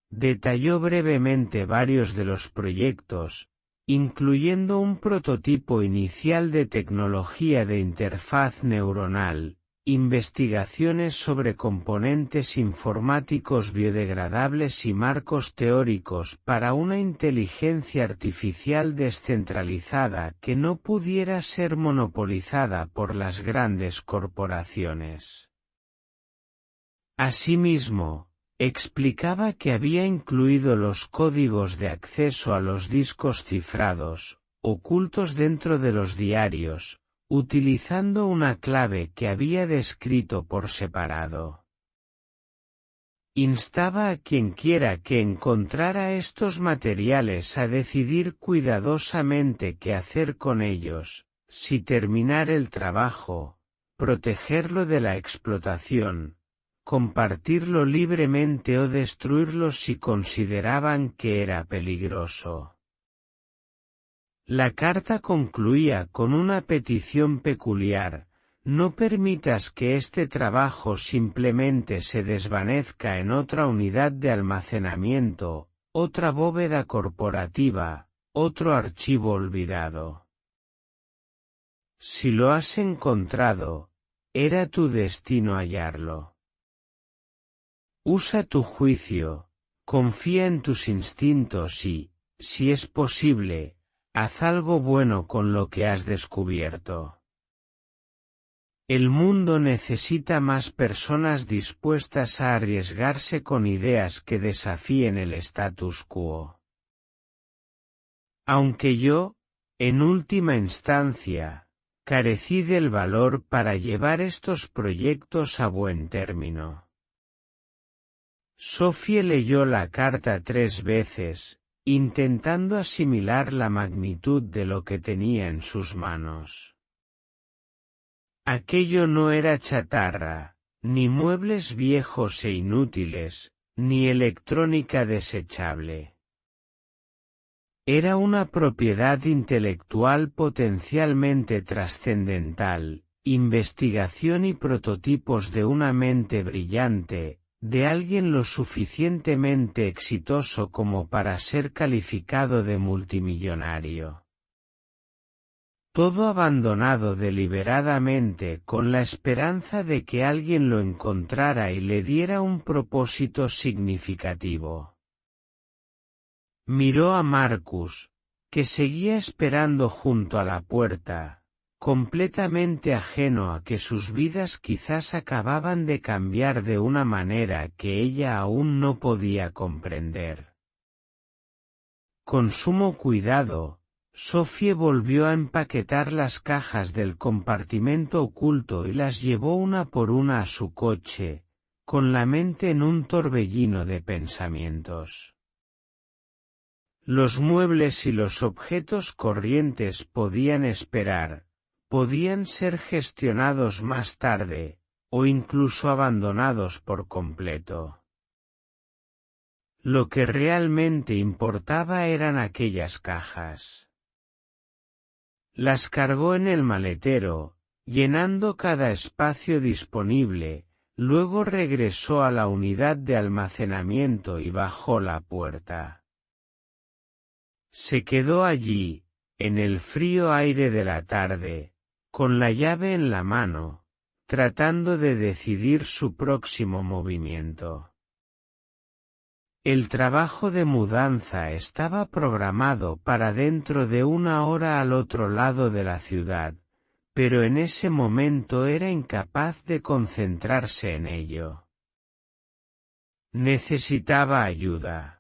Detalló brevemente varios de los proyectos, incluyendo un prototipo inicial de tecnología de interfaz neuronal, investigaciones sobre componentes informáticos biodegradables y marcos teóricos para una inteligencia artificial descentralizada que no pudiera ser monopolizada por las grandes corporaciones. Asimismo, explicaba que había incluido los códigos de acceso a los discos cifrados, ocultos dentro de los diarios, utilizando una clave que había descrito por separado. Instaba a quienquiera que encontrara estos materiales a decidir cuidadosamente qué hacer con ellos, si terminar el trabajo, protegerlo de la explotación, compartirlo libremente o destruirlo si consideraban que era peligroso. La carta concluía con una petición peculiar: no permitas que este trabajo simplemente se desvanezca en otra unidad de almacenamiento, otra bóveda corporativa, otro archivo olvidado. Si lo has encontrado, era tu destino hallarlo. Usa tu juicio, confía en tus instintos y, si es posible, haz algo bueno con lo que has descubierto. El mundo necesita más personas dispuestas a arriesgarse con ideas que desafíen el status quo. Aunque yo, en última instancia, carecí del valor para llevar estos proyectos a buen término. Sophie leyó la carta 3 veces, intentando asimilar la magnitud de lo que tenía en sus manos. Aquello no era chatarra, ni muebles viejos e inútiles, ni electrónica desechable. Era una propiedad intelectual potencialmente trascendental, investigación y prototipos de una mente brillante, de alguien lo suficientemente exitoso como para ser calificado de multimillonario. Todo abandonado deliberadamente con la esperanza de que alguien lo encontrara y le diera un propósito significativo. Miró a Marcus, que seguía esperando junto a la puerta, completamente ajeno a que sus vidas quizás acababan de cambiar de una manera que ella aún no podía comprender. Con sumo cuidado, Sophie volvió a empaquetar las cajas del compartimento oculto y las llevó una por una a su coche, con la mente en un torbellino de pensamientos. Los muebles y los objetos corrientes podían esperar. Podían ser gestionados más tarde, o incluso abandonados por completo. Lo que realmente importaba eran aquellas cajas. Las cargó en el maletero, llenando cada espacio disponible, luego regresó a la unidad de almacenamiento y bajó la puerta. Se quedó allí, en el frío aire de la tarde, con la llave en la mano, tratando de decidir su próximo movimiento. El trabajo de mudanza estaba programado para dentro de 1 hora al otro lado de la ciudad, pero en ese momento era incapaz de concentrarse en ello. Necesitaba ayuda.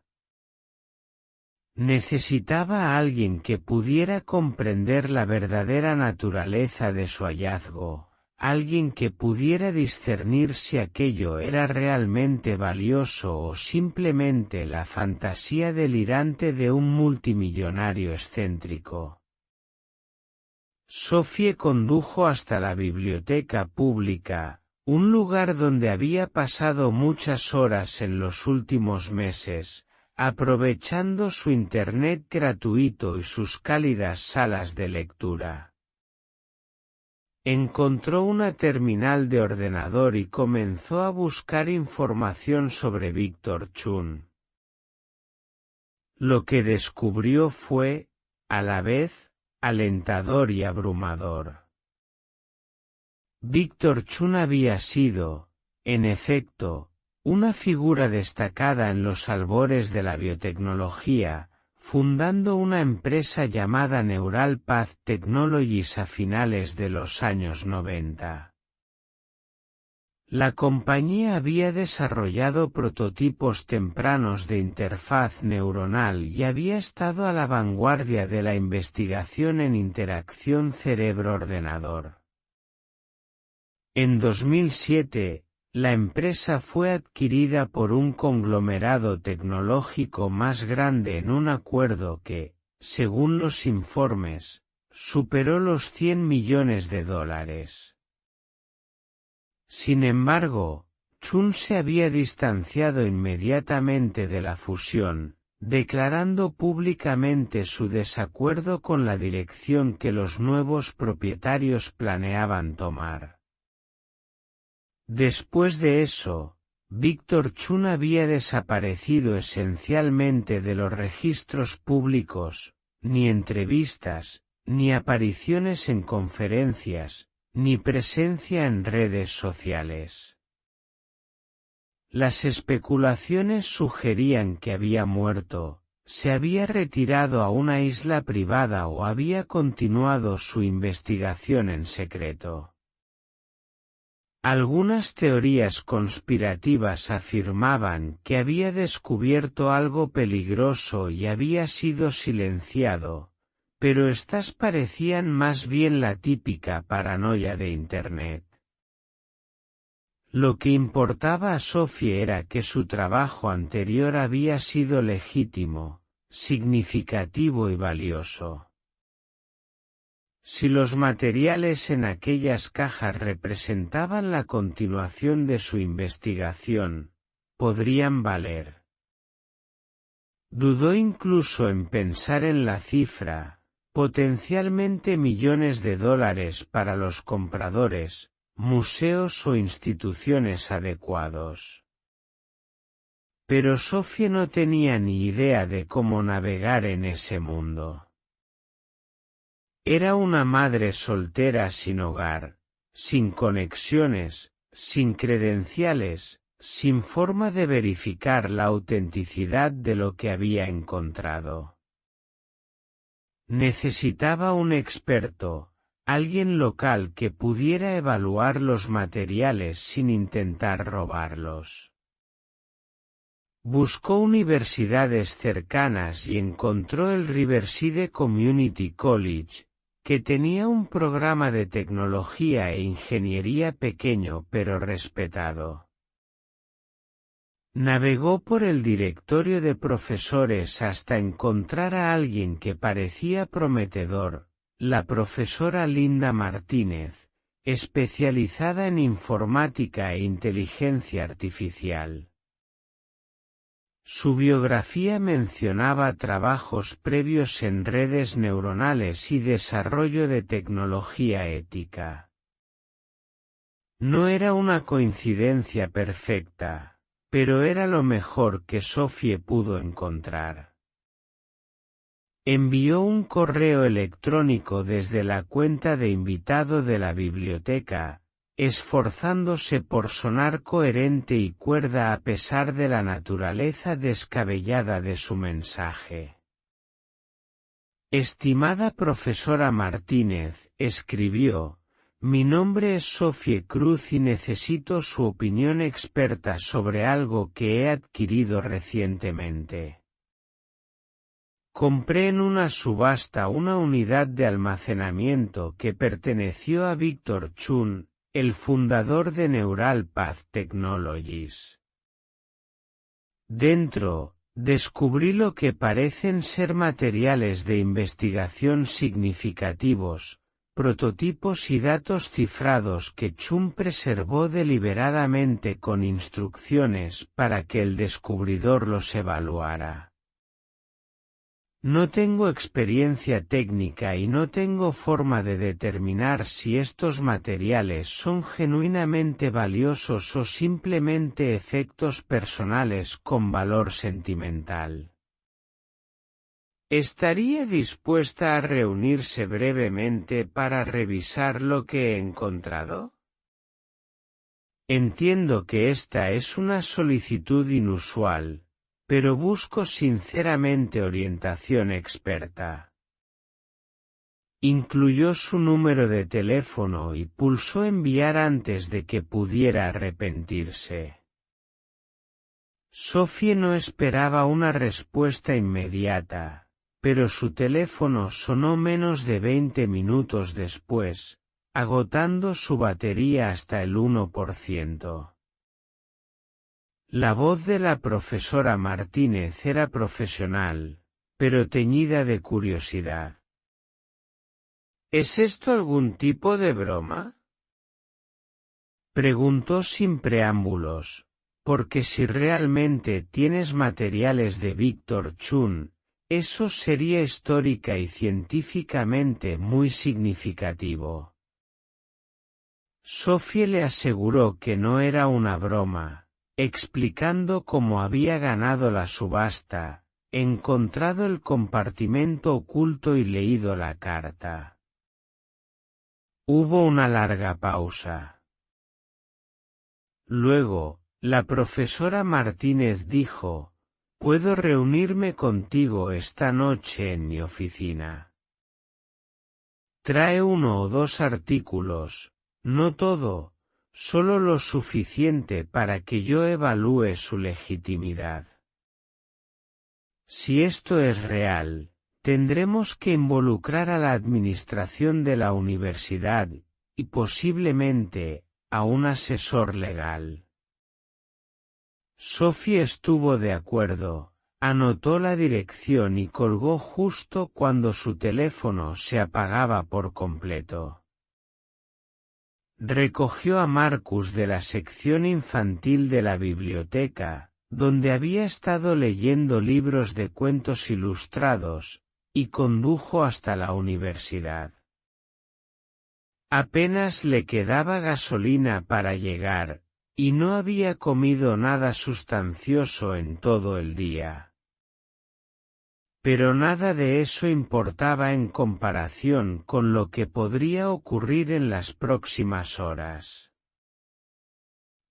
Necesitaba a alguien que pudiera comprender la verdadera naturaleza de su hallazgo, alguien que pudiera discernir si aquello era realmente valioso o simplemente la fantasía delirante de un multimillonario excéntrico. Sophie condujo hasta la biblioteca pública, un lugar donde había pasado muchas horas en los últimos meses, aprovechando su Internet gratuito y sus cálidas salas de lectura. Encontró una terminal de ordenador y comenzó a buscar información sobre Víctor Chun. Lo que descubrió fue, a la vez, alentador y abrumador. Víctor Chun había sido, en efecto, una figura destacada en los albores de la biotecnología, fundando una empresa llamada Neural Path Technologies a finales de los años 90. La compañía había desarrollado prototipos tempranos de interfaz neuronal y había estado a la vanguardia de la investigación en interacción cerebro-ordenador. En 2007, la empresa fue adquirida por un conglomerado tecnológico más grande en un acuerdo que, según los informes, superó los $100 millones. Sin embargo, Chun se había distanciado inmediatamente de la fusión, declarando públicamente su desacuerdo con la dirección que los nuevos propietarios planeaban tomar. Después de eso, Víctor Chun había desaparecido esencialmente de los registros públicos, ni entrevistas, ni apariciones en conferencias, ni presencia en redes sociales. Las especulaciones sugerían que había muerto, se había retirado a una isla privada o había continuado su investigación en secreto. Algunas teorías conspirativas afirmaban que había descubierto algo peligroso y había sido silenciado, pero estas parecían más bien la típica paranoia de Internet. Lo que importaba a Sophie era que su trabajo anterior había sido legítimo, significativo y valioso. Si los materiales en aquellas cajas representaban la continuación de su investigación, podrían valer. Dudó incluso en pensar en la cifra, potencialmente millones de dólares para los compradores, museos o instituciones adecuados. Pero Sophie no tenía ni idea de cómo navegar en ese mundo. Era una madre soltera sin hogar, sin conexiones, sin credenciales, sin forma de verificar la autenticidad de lo que había encontrado. Necesitaba un experto, alguien local que pudiera evaluar los materiales sin intentar robarlos. Buscó universidades cercanas y encontró el Riverside Community College, que tenía un programa de tecnología e ingeniería pequeño pero respetado. Navegó por el directorio de profesores hasta encontrar a alguien que parecía prometedor, la profesora Linda Martínez, especializada en informática e inteligencia artificial. Su biografía mencionaba trabajos previos en redes neuronales y desarrollo de tecnología ética. No era una coincidencia perfecta, pero era lo mejor que Sophie pudo encontrar. Envió un correo electrónico desde la cuenta de invitado de la biblioteca, esforzándose por sonar coherente y cuerda a pesar de la naturaleza descabellada de su mensaje. Estimada profesora Martínez, escribió, mi nombre es Sophie Cruz y necesito su opinión experta sobre algo que he adquirido recientemente. Compré en una subasta una unidad de almacenamiento que perteneció a Víctor Chun, el fundador de Neural Path Technologies. Dentro, descubrí lo que parecen ser materiales de investigación significativos, prototipos y datos cifrados que Chun preservó deliberadamente con instrucciones para que el descubridor los evaluara. No tengo experiencia técnica y no tengo forma de determinar si estos materiales son genuinamente valiosos o simplemente efectos personales con valor sentimental. ¿Estaría dispuesta a reunirse brevemente para revisar lo que he encontrado? Entiendo que esta es una solicitud inusual, pero busco sinceramente orientación experta. Incluyó su número de teléfono y pulsó enviar antes de que pudiera arrepentirse. Sophie no esperaba una respuesta inmediata, pero su teléfono sonó menos de 20 minutos después, agotando su batería hasta el 1%. La voz de la profesora Martínez era profesional, pero teñida de curiosidad. ¿Es esto algún tipo de broma? Preguntó sin preámbulos, porque si realmente tienes materiales de Víctor Chun, eso sería histórica y científicamente muy significativo. Sophie le aseguró que no era una broma, explicando cómo había ganado la subasta, encontrado el compartimento oculto y leído la carta. Hubo una larga pausa. Luego, la profesora Martínez dijo, «¿Puedo reunirme contigo esta noche en mi oficina? Trae 1 o 2 artículos, no todo, solo lo suficiente para que yo evalúe su legitimidad. Si esto es real, tendremos que involucrar a la administración de la universidad, y posiblemente, a un asesor legal». Sophie estuvo de acuerdo, anotó la dirección y colgó justo cuando su teléfono se apagaba por completo. Recogió a Marcus de la sección infantil de la biblioteca, donde había estado leyendo libros de cuentos ilustrados, y condujo hasta la universidad. Apenas le quedaba gasolina para llegar, y no había comido nada sustancioso en todo el día. Pero nada de eso importaba en comparación con lo que podría ocurrir en las próximas horas.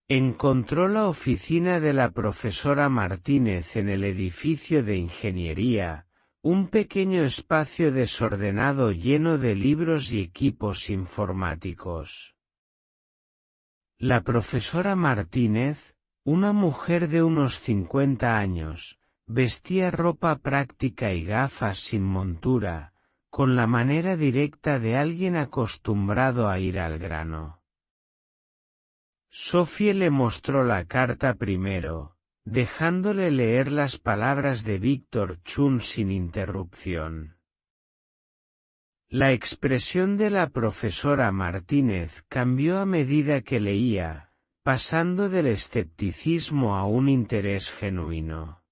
Encontró la oficina de la profesora Martínez en el edificio de ingeniería, un pequeño espacio desordenado lleno de libros y equipos informáticos. La profesora Martínez, una mujer de unos 50 años, vestía ropa práctica y gafas sin montura, con la manera directa de alguien acostumbrado a ir al grano. Sophie le mostró la carta primero, dejándole leer las palabras de Víctor Chun sin interrupción. La expresión de la profesora Martínez cambió a medida que leía, pasando del escepticismo a un interés genuino.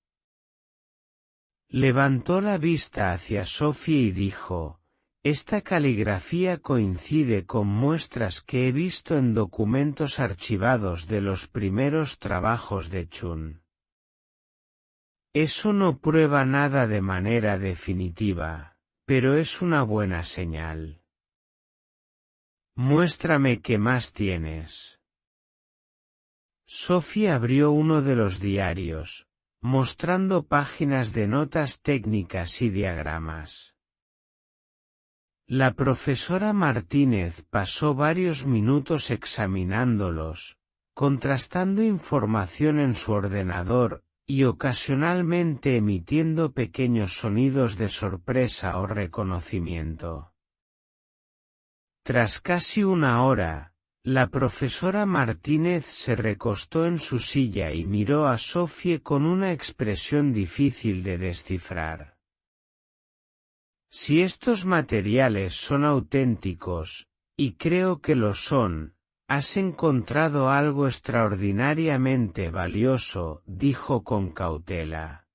Levantó la vista hacia Sophie y dijo, «Esta caligrafía coincide con muestras que he visto en documentos archivados de los primeros trabajos de Chun. Eso no prueba nada de manera definitiva, pero es una buena señal. Muéstrame qué más tienes». Sophie abrió uno de los diarios, mostrando páginas de notas técnicas y diagramas. La profesora Martínez pasó varios minutos examinándolos, contrastando información en su ordenador, y ocasionalmente emitiendo pequeños sonidos de sorpresa o reconocimiento. Tras casi una hora, la profesora Martínez se recostó en su silla y miró a Sophie con una expresión difícil de descifrar. Si estos materiales son auténticos, y creo que lo son, has encontrado algo extraordinariamente valioso, dijo con cautela.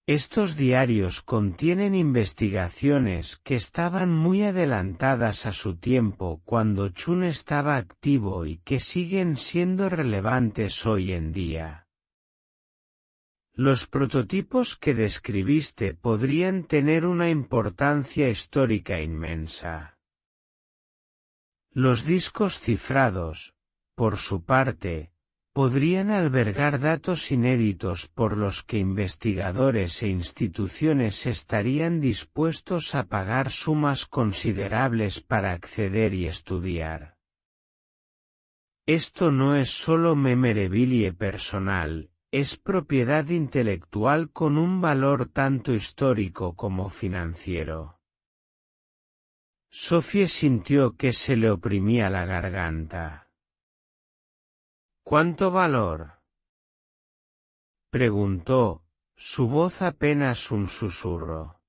Estos diarios contienen investigaciones que estaban muy adelantadas a su tiempo cuando Chun estaba activo y que siguen siendo relevantes hoy en día. Los prototipos que describiste podrían tener una importancia histórica inmensa. Los discos cifrados, por su parte, podrían albergar datos inéditos por los que investigadores e instituciones estarían dispuestos a pagar sumas considerables para acceder y estudiar. Esto no es solo memorabilia personal, es propiedad intelectual con un valor tanto histórico como financiero. Sophie sintió que se le oprimía la garganta. ¿Cuánto valor?, preguntó, su voz apenas un susurro.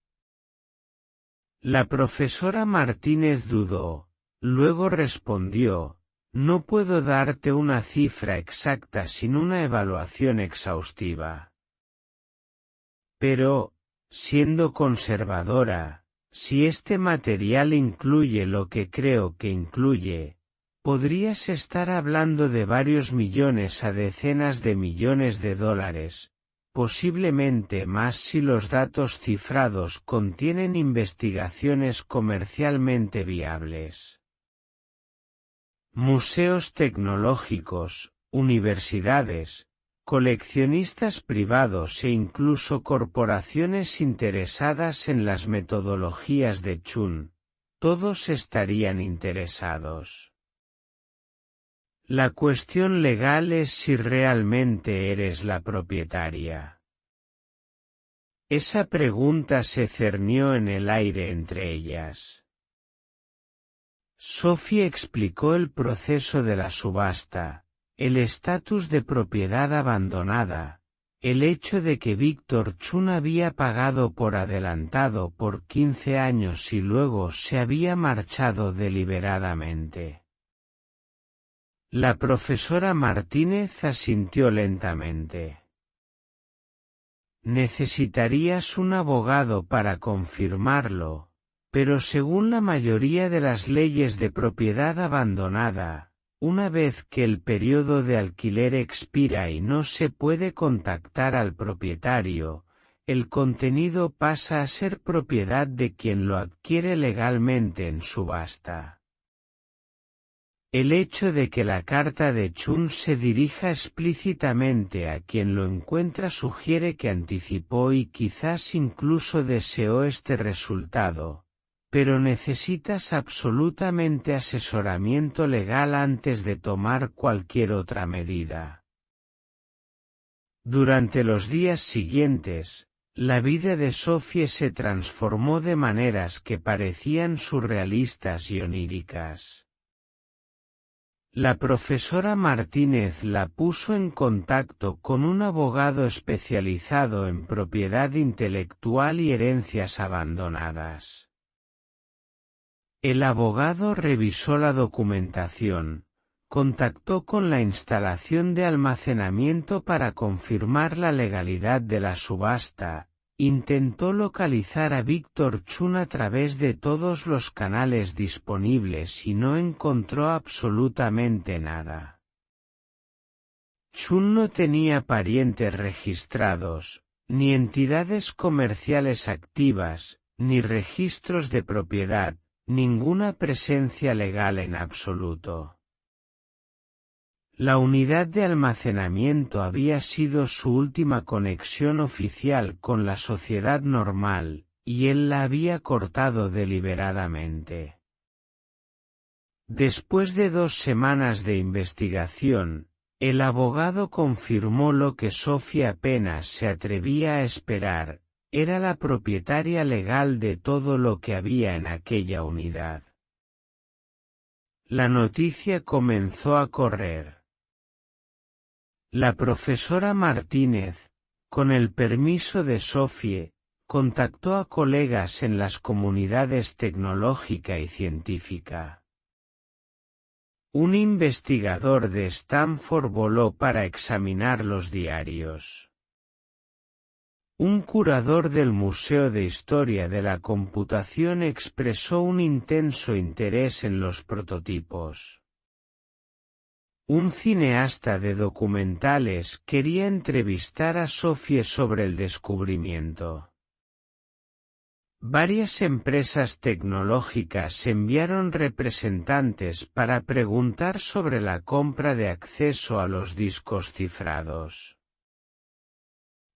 La profesora Martínez dudó, luego respondió, no puedo darte una cifra exacta sin una evaluación exhaustiva. Pero, siendo conservadora, si este material incluye lo que creo que incluye, podrías estar hablando de varios millones a decenas de millones de dólares, posiblemente más si los datos cifrados contienen investigaciones comercialmente viables. Museos tecnológicos, universidades, coleccionistas privados e incluso corporaciones interesadas en las metodologías de Chun, todos estarían interesados. La cuestión legal es si realmente eres la propietaria. Esa pregunta se cernió en el aire entre ellas. Sophie explicó el proceso de la subasta, el estatus de propiedad abandonada, el hecho de que Víctor Chun había pagado por adelantado por 15 años y luego se había marchado deliberadamente. La profesora Martínez asintió lentamente. Necesitarías un abogado para confirmarlo, pero según la mayoría de las leyes de propiedad abandonada, una vez que el periodo de alquiler expira y no se puede contactar al propietario, el contenido pasa a ser propiedad de quien lo adquiere legalmente en subasta. El hecho de que la carta de Chun se dirija explícitamente a quien lo encuentra sugiere que anticipó y quizás incluso deseó este resultado, pero necesitas absolutamente asesoramiento legal antes de tomar cualquier otra medida. Durante los días siguientes, la vida de Sophie se transformó de maneras que parecían surrealistas y oníricas. La profesora Martínez la puso en contacto con un abogado especializado en propiedad intelectual y herencias abandonadas. El abogado revisó la documentación, contactó con la instalación de almacenamiento para confirmar la legalidad de la subasta, intentó localizar a Víctor Chun a través de todos los canales disponibles y no encontró absolutamente nada. Chun no tenía parientes registrados, ni entidades comerciales activas, ni registros de propiedad, ninguna presencia legal en absoluto. La unidad de almacenamiento había sido su última conexión oficial con la sociedad normal, y él la había cortado deliberadamente. Después de 2 semanas de investigación, el abogado confirmó lo que Sophie apenas se atrevía a esperar, era la propietaria legal de todo lo que había en aquella unidad. La noticia comenzó a correr. La profesora Martínez, con el permiso de Sophie, contactó a colegas en las comunidades tecnológica y científica. Un investigador de Stanford voló para examinar los diarios. Un curador del Museo de Historia de la Computación expresó un intenso interés en los prototipos. Un cineasta de documentales quería entrevistar a Sophie sobre el descubrimiento. Varias empresas tecnológicas enviaron representantes para preguntar sobre la compra de acceso a los discos cifrados.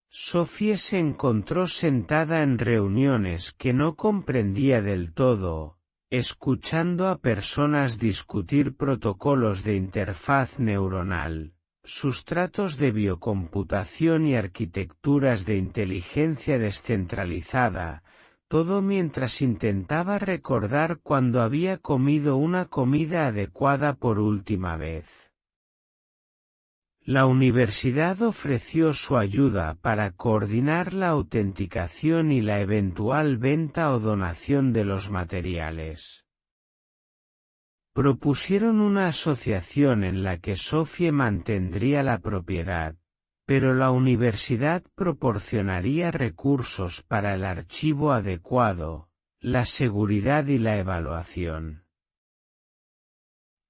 Sophie se encontró sentada en reuniones que no comprendía del todo, escuchando a personas discutir protocolos de interfaz neuronal, sustratos de biocomputación y arquitecturas de inteligencia descentralizada, todo mientras intentaba recordar cuándo había comido una comida adecuada por última vez. La universidad ofreció su ayuda para coordinar la autenticación y la eventual venta o donación de los materiales. Propusieron una asociación en la que Sophie mantendría la propiedad, pero la universidad proporcionaría recursos para el archivo adecuado, la seguridad y la evaluación.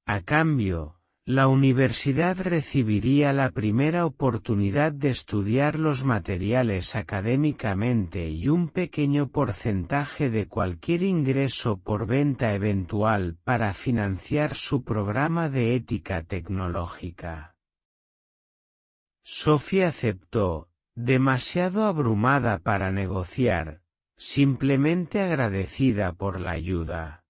A cambio, la universidad recibiría la primera oportunidad de estudiar los materiales académicamente y un pequeño porcentaje de cualquier ingreso por venta eventual para financiar su programa de ética tecnológica. Sophie aceptó, demasiado abrumada para negociar, simplemente agradecida por la ayuda.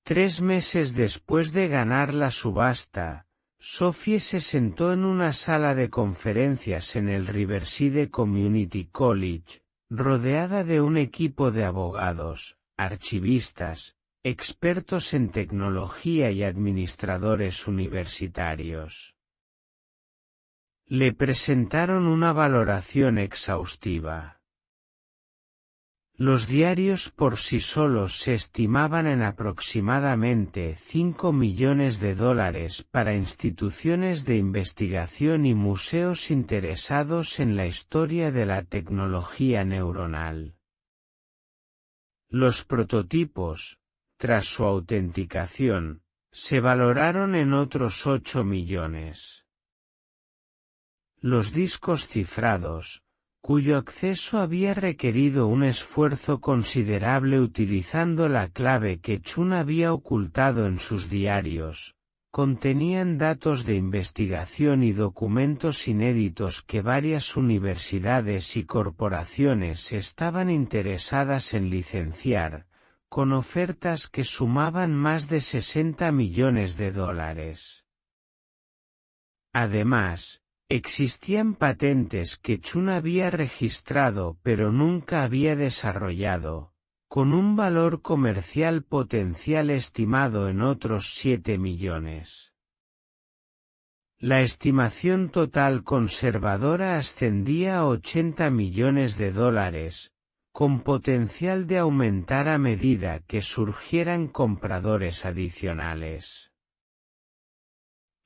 3 meses después de ganar la subasta, Sophie se sentó en una sala de conferencias en el Riverside Community College, rodeada de un equipo de abogados, archivistas, expertos en tecnología y administradores universitarios. Le presentaron una valoración exhaustiva. Los diarios por sí solos se estimaban en aproximadamente $5 millones para instituciones de investigación y museos interesados en la historia de la tecnología neuronal. Los prototipos, tras su autenticación, se valoraron en otros 8 millones. Los discos cifrados, cuyo acceso había requerido un esfuerzo considerable utilizando la clave que Chun había ocultado en sus diarios, contenían datos de investigación y documentos inéditos que varias universidades y corporaciones estaban interesadas en licenciar, con ofertas que sumaban más de $60 millones. Además, existían patentes que Chun había registrado pero nunca había desarrollado, con un valor comercial potencial estimado en otros 7 millones. La estimación total conservadora ascendía a $80 millones, con potencial de aumentar a medida que surgieran compradores adicionales.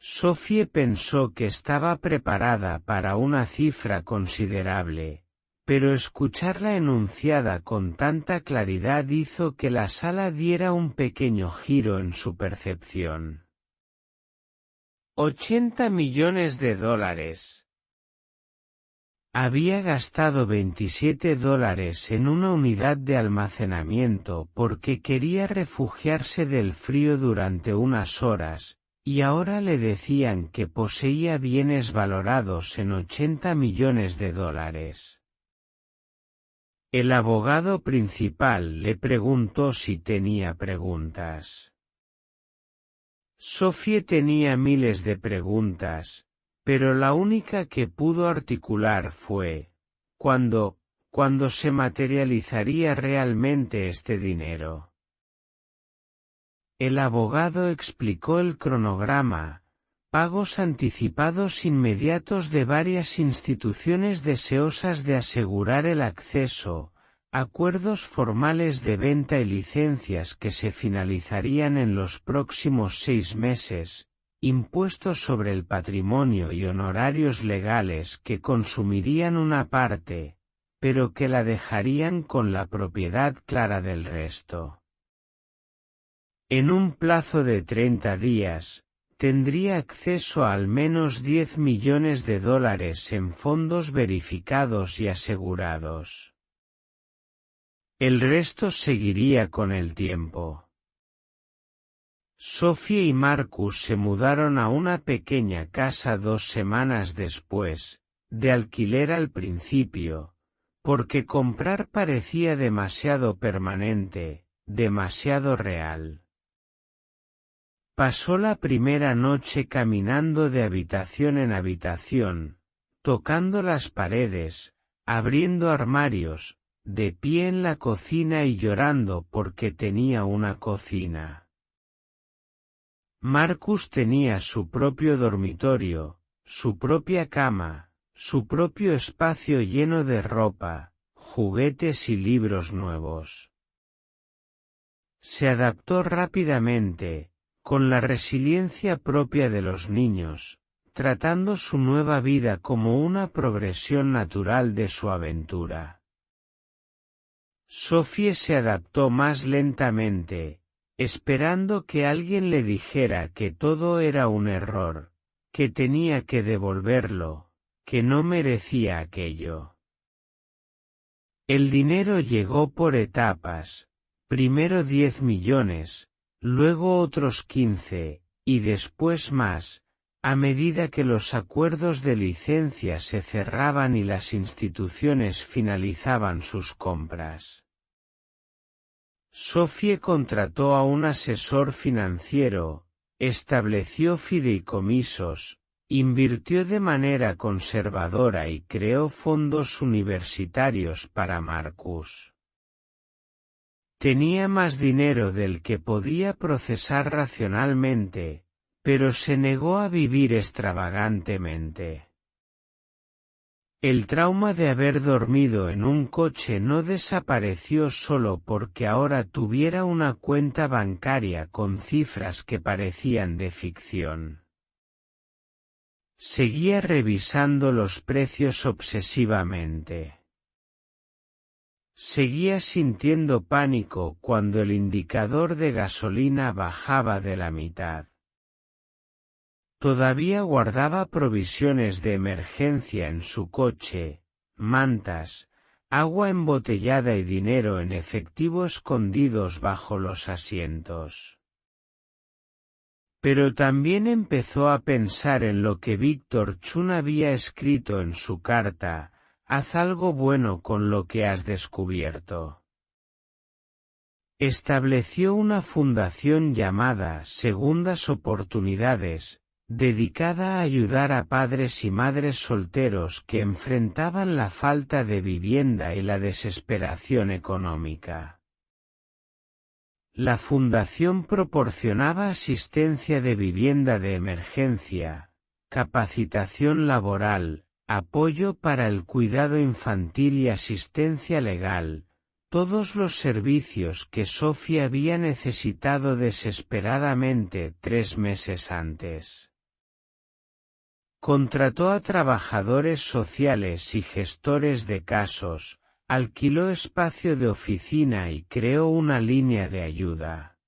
Sophie pensó que estaba preparada para una cifra considerable, pero escucharla enunciada con tanta claridad hizo que la sala diera un pequeño giro en su percepción. $80 millones. Había gastado $27 en una unidad de almacenamiento porque quería refugiarse del frío durante unas horas, y ahora le decían que poseía bienes valorados en $80 millones. El abogado principal le preguntó si tenía preguntas. Sophie tenía miles de preguntas, pero la única que pudo articular fue, ¿cuándo se materializaría realmente este dinero? El abogado explicó el cronograma, pagos anticipados inmediatos de varias instituciones deseosas de asegurar el acceso, acuerdos formales de venta y licencias que se finalizarían en los próximos 6 meses, impuestos sobre el patrimonio y honorarios legales que consumirían una parte, pero que la dejarían con la propiedad clara del resto. En un plazo de 30 días, tendría acceso a al menos 10 millones de dólares en fondos verificados y asegurados. El resto seguiría con el tiempo. Sophie y Marcus se mudaron a una pequeña casa 2 semanas después, de alquiler al principio, porque comprar parecía demasiado permanente, demasiado real. Pasó la primera noche caminando de habitación en habitación, tocando las paredes, abriendo armarios, de pie en la cocina y llorando porque tenía una cocina. Marcus tenía su propio dormitorio, su propia cama, su propio espacio lleno de ropa, juguetes y libros nuevos. Se adaptó rápidamente, con la resiliencia propia de los niños, tratando su nueva vida como una progresión natural de su aventura. Sophie se adaptó más lentamente, esperando que alguien le dijera que todo era un error, que tenía que devolverlo, que no merecía aquello. El dinero llegó por etapas, primero 10 millones, luego otros 15, y después más, a medida que los acuerdos de licencia se cerraban y las instituciones finalizaban sus compras. Sophie contrató a un asesor financiero, estableció fideicomisos, invirtió de manera conservadora y creó fondos universitarios para Marcus. Tenía más dinero del que podía procesar racionalmente, pero se negó a vivir extravagantemente. El trauma de haber dormido en un coche no desapareció solo porque ahora tuviera una cuenta bancaria con cifras que parecían de ficción. Seguía revisando los precios obsesivamente. Seguía sintiendo pánico cuando el indicador de gasolina bajaba de la mitad. Todavía guardaba provisiones de emergencia en su coche, mantas, agua embotellada y dinero en efectivo escondidos bajo los asientos. Pero también empezó a pensar en lo que Víctor Chun había escrito en su carta: haz algo bueno con lo que has descubierto. Estableció una fundación llamada Segundas Oportunidades, dedicada a ayudar a padres y madres solteros que enfrentaban la falta de vivienda y la desesperación económica. La fundación proporcionaba asistencia de vivienda de emergencia, capacitación laboral, apoyo para el cuidado infantil y asistencia legal, todos los servicios que Sophie había necesitado desesperadamente 3 meses antes. Contrató a trabajadores sociales y gestores de casos, alquiló espacio de oficina y creó una línea de ayuda.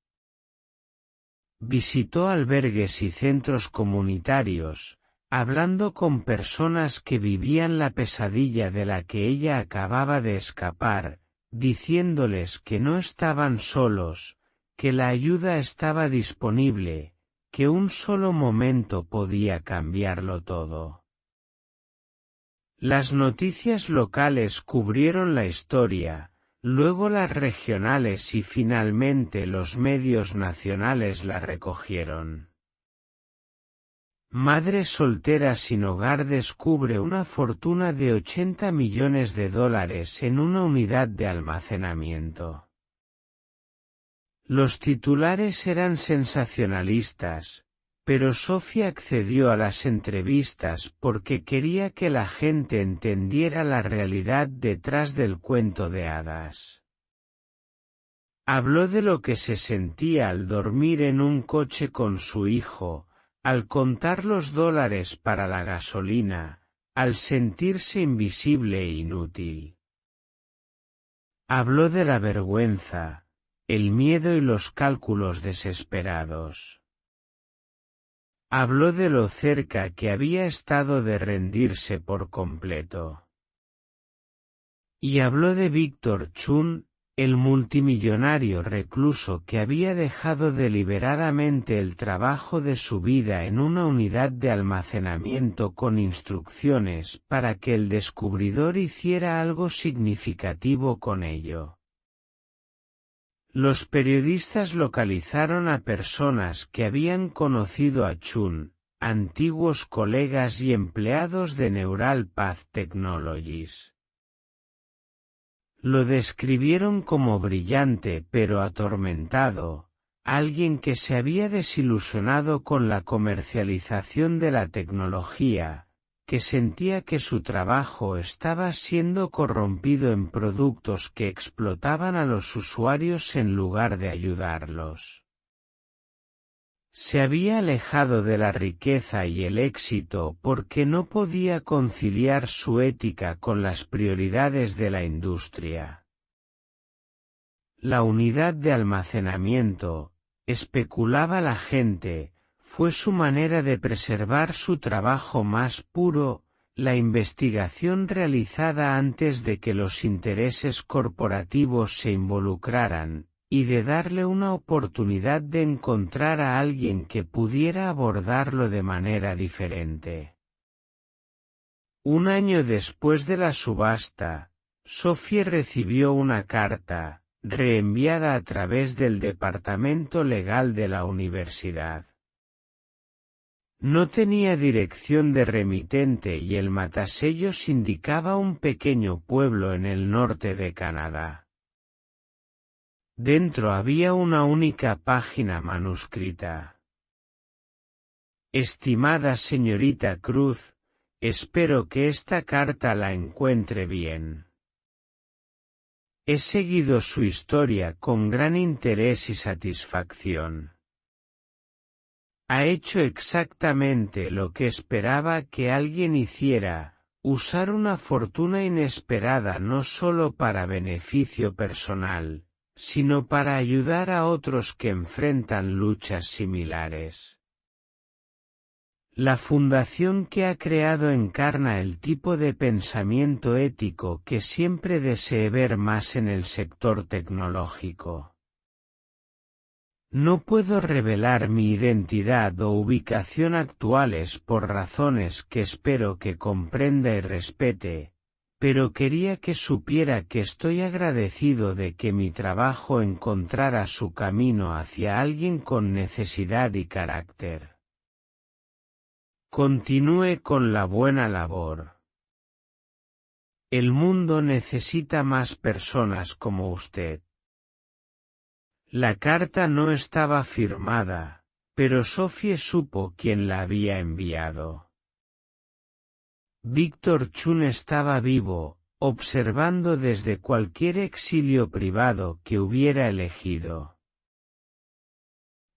Visitó albergues y centros comunitarios, hablando con personas que vivían la pesadilla de la que ella acababa de escapar, diciéndoles que no estaban solos, que la ayuda estaba disponible, que un solo momento podía cambiarlo todo. Las noticias locales cubrieron la historia, luego las regionales y finalmente los medios nacionales la recogieron. Madre soltera sin hogar descubre una fortuna de 80 millones de dólares en una unidad de almacenamiento. Los titulares eran sensacionalistas: pero Sofía accedió a las entrevistas porque quería que la gente entendiera la realidad detrás del cuento de hadas. Habló de lo que se sentía al dormir en un coche con su hijo, al contar los dólares para la gasolina, al sentirse invisible e inútil. Habló de la vergüenza, el miedo y los cálculos desesperados. Habló de lo cerca que había estado de rendirse por completo. Y habló de Víctor Chun, el multimillonario recluso que había dejado deliberadamente el trabajo de su vida en una unidad de almacenamiento con instrucciones para que el descubridor hiciera algo significativo con ello. Los periodistas localizaron a personas que habían conocido a Chun, antiguos colegas y empleados de Neural Path Technologies. Lo describieron como brillante pero atormentado, alguien que se había desilusionado con la comercialización de la tecnología, que sentía que su trabajo estaba siendo corrompido en productos que explotaban a los usuarios en lugar de ayudarlos. Se había alejado de la riqueza y el éxito porque no podía conciliar su ética con las prioridades de la industria. La unidad de almacenamiento, especulaba la gente, fue su manera de preservar su trabajo más puro, la investigación realizada antes de que los intereses corporativos se involucraran, y de darle una oportunidad de encontrar a alguien que pudiera abordarlo de manera diferente. Un año después de la subasta, Sophie recibió una carta, reenviada a través del departamento legal de la universidad. No tenía dirección de remitente y el matasellos indicaba un pequeño pueblo en el norte de Canadá. Dentro había una única página manuscrita. Estimada señorita Cruz, espero que esta carta la encuentre bien. He seguido su historia con gran interés y satisfacción. Ha hecho exactamente lo que esperaba que alguien hiciera, usar una fortuna inesperada no solo para beneficio personal, sino para ayudar a otros que enfrentan luchas similares. La fundación que ha creado encarna el tipo de pensamiento ético que siempre deseé ver más en el sector tecnológico. No puedo revelar mi identidad o ubicación actuales por razones que espero que comprenda y respete, pero quería que supiera que estoy agradecido de que mi trabajo encontrara su camino hacia alguien con necesidad y carácter. Continúe con la buena labor. El mundo necesita más personas como usted. La carta no estaba firmada, pero Sophie supo quién la había enviado. Víctor Chun estaba vivo, observando desde cualquier exilio privado que hubiera elegido.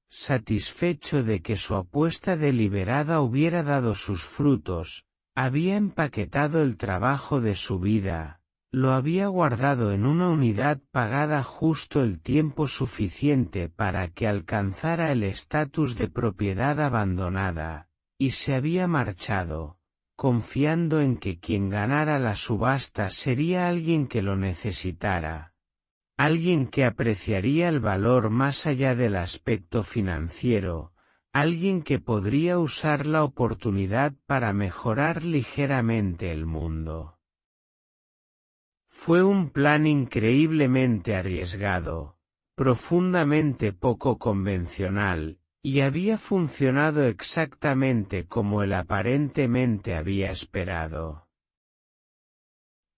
Satisfecho de que su apuesta deliberada hubiera dado sus frutos, había empaquetado el trabajo de su vida, lo había guardado en una unidad pagada justo el tiempo suficiente para que alcanzara el estatus de propiedad abandonada, y se había marchado, confiando en que quien ganara la subasta sería alguien que lo necesitara. Alguien que apreciaría el valor más allá del aspecto financiero, alguien que podría usar la oportunidad para mejorar ligeramente el mundo. Fue un plan increíblemente arriesgado, profundamente poco convencional, y había funcionado exactamente como él aparentemente había esperado.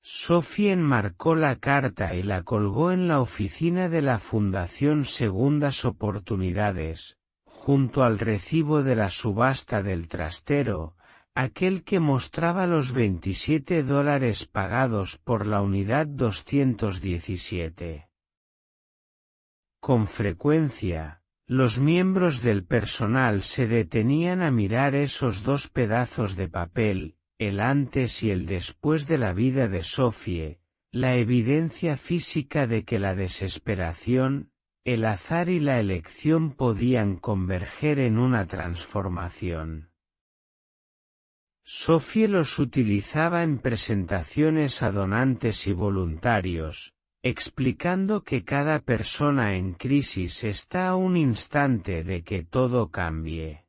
Sophie enmarcó la carta y la colgó en la oficina de la Fundación Segundas Oportunidades, junto al recibo de la subasta del trastero, aquel que mostraba los $27 pagados por la unidad 217. Con frecuencia, los miembros del personal se detenían a mirar esos dos pedazos de papel, el antes y el después de la vida de Sophie, la evidencia física de que la desesperación, el azar y la elección podían converger en una transformación. Sophie los utilizaba en presentaciones a donantes y voluntarios, explicando que cada persona en crisis está a un instante de que todo cambie.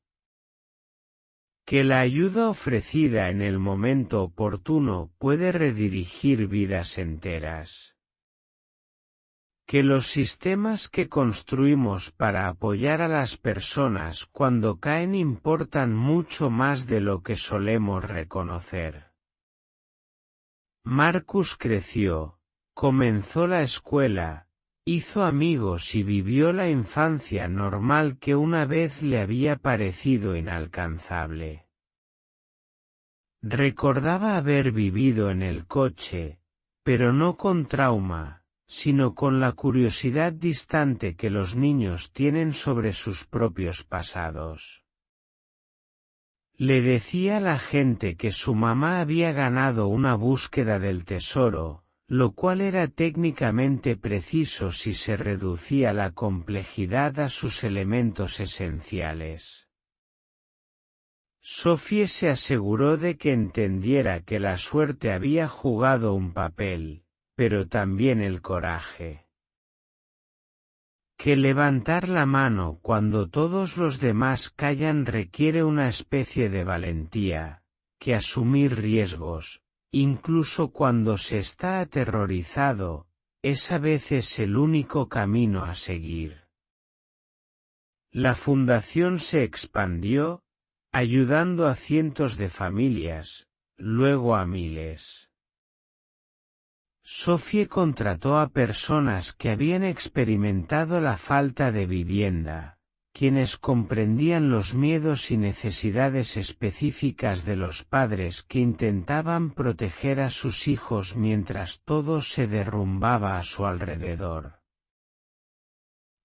Que la ayuda ofrecida en el momento oportuno puede redirigir vidas enteras. Que los sistemas que construimos para apoyar a las personas cuando caen importan mucho más de lo que solemos reconocer. Marcus creció, comenzó la escuela, hizo amigos y vivió la infancia normal que una vez le había parecido inalcanzable. Recordaba haber vivido en el coche, pero no con trauma, sino con la curiosidad distante que los niños tienen sobre sus propios pasados. Le decía a la gente que su mamá había ganado una búsqueda del tesoro, lo cual era técnicamente preciso si se reducía la complejidad a sus elementos esenciales. Sophie se aseguró de que entendiera que la suerte había jugado un papel, pero también el coraje. Que levantar la mano cuando todos los demás callan requiere una especie de valentía, que asumir riesgos, incluso cuando se está aterrorizado, es a veces el único camino a seguir. La fundación se expandió, ayudando a cientos de familias, luego a miles. Sophie contrató a personas que habían experimentado la falta de vivienda, quienes comprendían los miedos y necesidades específicas de los padres que intentaban proteger a sus hijos mientras todo se derrumbaba a su alrededor.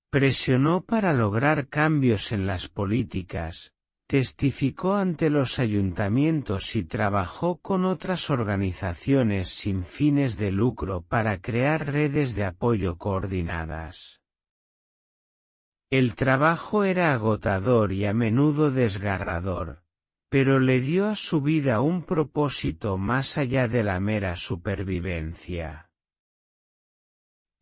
Presionó para lograr cambios en las políticas, testificó ante los ayuntamientos y trabajó con otras organizaciones sin fines de lucro para crear redes de apoyo coordinadas. El trabajo era agotador y a menudo desgarrador, pero le dio a su vida un propósito más allá de la mera supervivencia.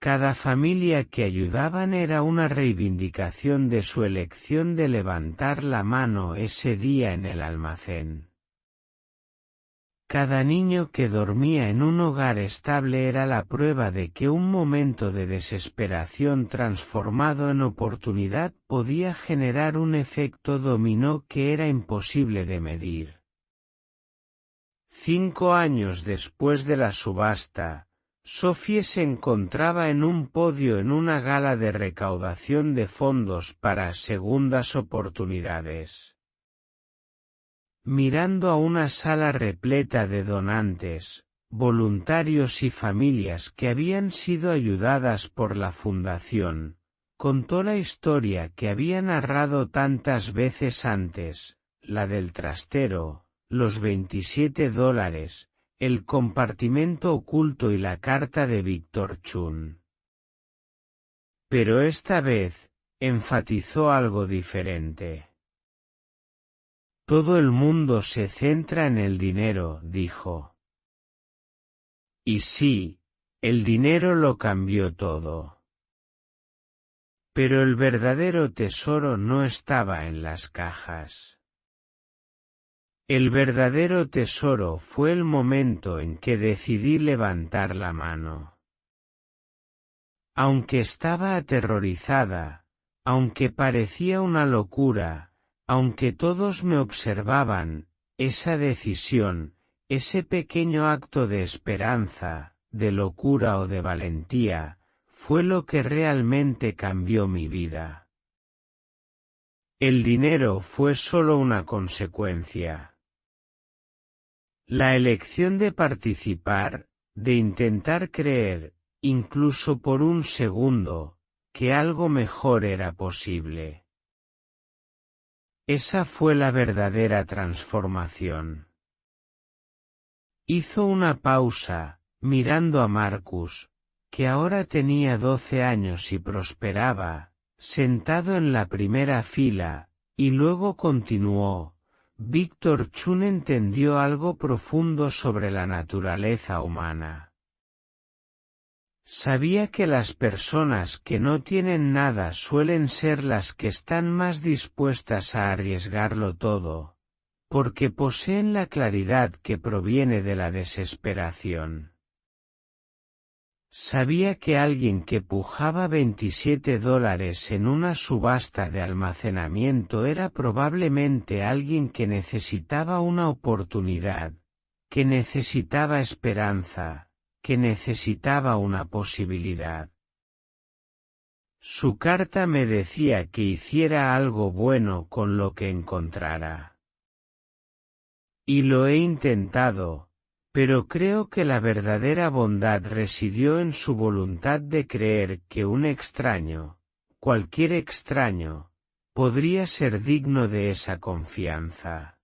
Cada familia que ayudaban era una reivindicación de su elección de levantar la mano ese día en el almacén. Cada niño que dormía en un hogar estable era la prueba de que un momento de desesperación transformado en oportunidad podía generar un efecto dominó que era imposible de medir. 5 años después de la subasta, Sophie se encontraba en un podio en una gala de recaudación de fondos para segundas oportunidades. Mirando a una sala repleta de donantes, voluntarios y familias que habían sido ayudadas por la fundación, contó la historia que había narrado tantas veces antes, la del trastero, los $27, el compartimento oculto y la carta de Víctor Chun. Pero esta vez, enfatizó algo diferente. Todo el mundo se centra en el dinero, dijo. Y sí, el dinero lo cambió todo. Pero el verdadero tesoro no estaba en las cajas. El verdadero tesoro fue el momento en que decidí levantar la mano. Aunque estaba aterrorizada, aunque parecía una locura, aunque todos me observaban, esa decisión, ese pequeño acto de esperanza, de locura o de valentía, fue lo que realmente cambió mi vida. El dinero fue solo una consecuencia. La elección de participar, de intentar creer, incluso por un segundo, que algo mejor era posible. Esa fue la verdadera transformación. Hizo una pausa, mirando a Marcus, que ahora tenía 12 años y prosperaba, sentado en la primera fila, y luego continuó. Víctor Chun entendió algo profundo sobre la naturaleza humana. Sabía que las personas que no tienen nada suelen ser las que están más dispuestas a arriesgarlo todo, porque poseen la claridad que proviene de la desesperación. Sabía que alguien que pujaba $27 en una subasta de almacenamiento era probablemente alguien que necesitaba una oportunidad, que necesitaba esperanza, que necesitaba una posibilidad. Su carta me decía que hiciera algo bueno con lo que encontrara. Y lo he intentado. Pero creo que la verdadera bondad residió en su voluntad de creer que un extraño, cualquier extraño, podría ser digno de esa confianza.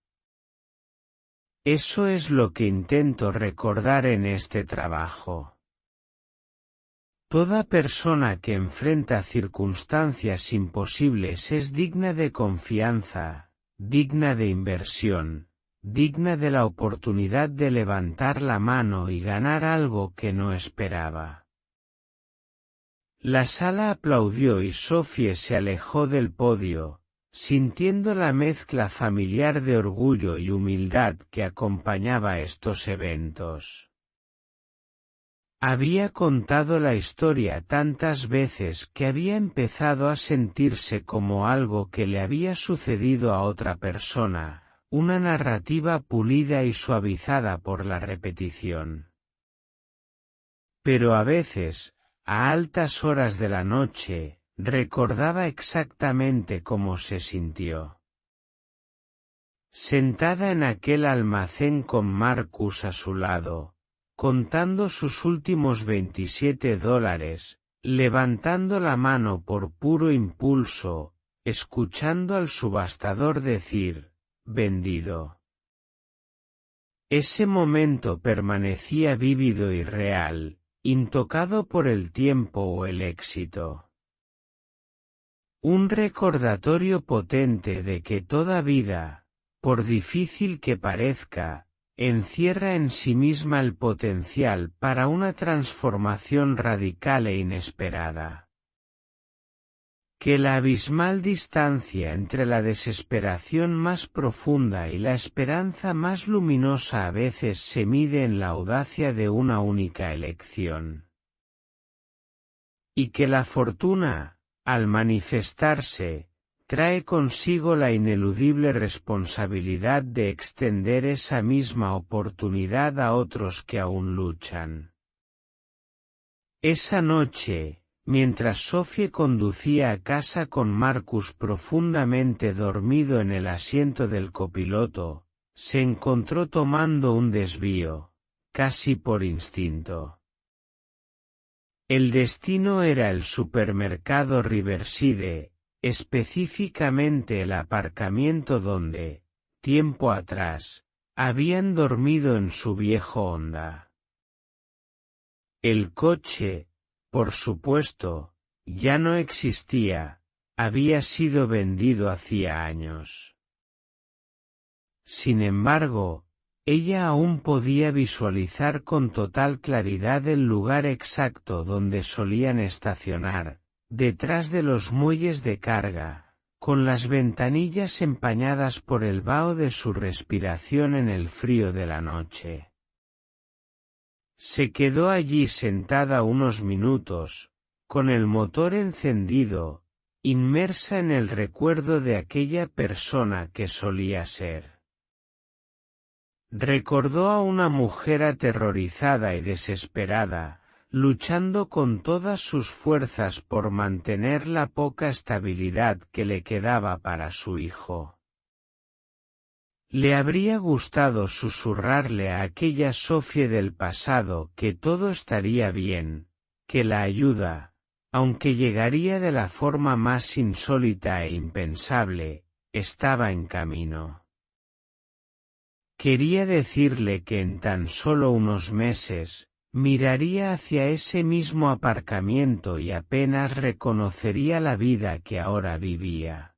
Eso es lo que intento recordar en este trabajo. Toda persona que enfrenta circunstancias imposibles es digna de confianza, digna de inversión, digna de la oportunidad de levantar la mano y ganar algo que no esperaba. La sala aplaudió y Sophie se alejó del podio, sintiendo la mezcla familiar de orgullo y humildad que acompañaba estos eventos. Había contado la historia tantas veces que había empezado a sentirse como algo que le había sucedido a otra persona. Una narrativa pulida y suavizada por la repetición. Pero a veces, a altas horas de la noche, recordaba exactamente cómo se sintió. Sentada en aquel almacén con Marcus a su lado, contando sus últimos $27, levantando la mano por puro impulso, escuchando al subastador decir, vendido. Ese momento permanecía vívido y real, intocado por el tiempo o el éxito. Un recordatorio potente de que toda vida, por difícil que parezca, encierra en sí misma el potencial para una transformación radical e inesperada. Que la abismal distancia entre la desesperación más profunda y la esperanza más luminosa a veces se mide en la audacia de una única elección. Y que la fortuna, al manifestarse, trae consigo la ineludible responsabilidad de extender esa misma oportunidad a otros que aún luchan. Esa noche, mientras Sophie conducía a casa con Marcus profundamente dormido en el asiento del copiloto, se encontró tomando un desvío, casi por instinto. El destino era el supermercado Riverside, específicamente el aparcamiento donde, tiempo atrás, habían dormido en su viejo Honda. El coche, por supuesto, ya no existía, había sido vendido hacía años. Sin embargo, ella aún podía visualizar con total claridad el lugar exacto donde solían estacionar, detrás de los muelles de carga, con las ventanillas empañadas por el vaho de su respiración en el frío de la noche. Se quedó allí sentada unos minutos, con el motor encendido, inmersa en el recuerdo de aquella persona que solía ser. Recordó a una mujer aterrorizada y desesperada, luchando con todas sus fuerzas por mantener la poca estabilidad que le quedaba para su hijo. Le habría gustado susurrarle a aquella Sophie del pasado que todo estaría bien, que la ayuda, aunque llegaría de la forma más insólita e impensable, estaba en camino. Quería decirle que en tan solo unos meses, miraría hacia ese mismo aparcamiento y apenas reconocería la vida que ahora vivía.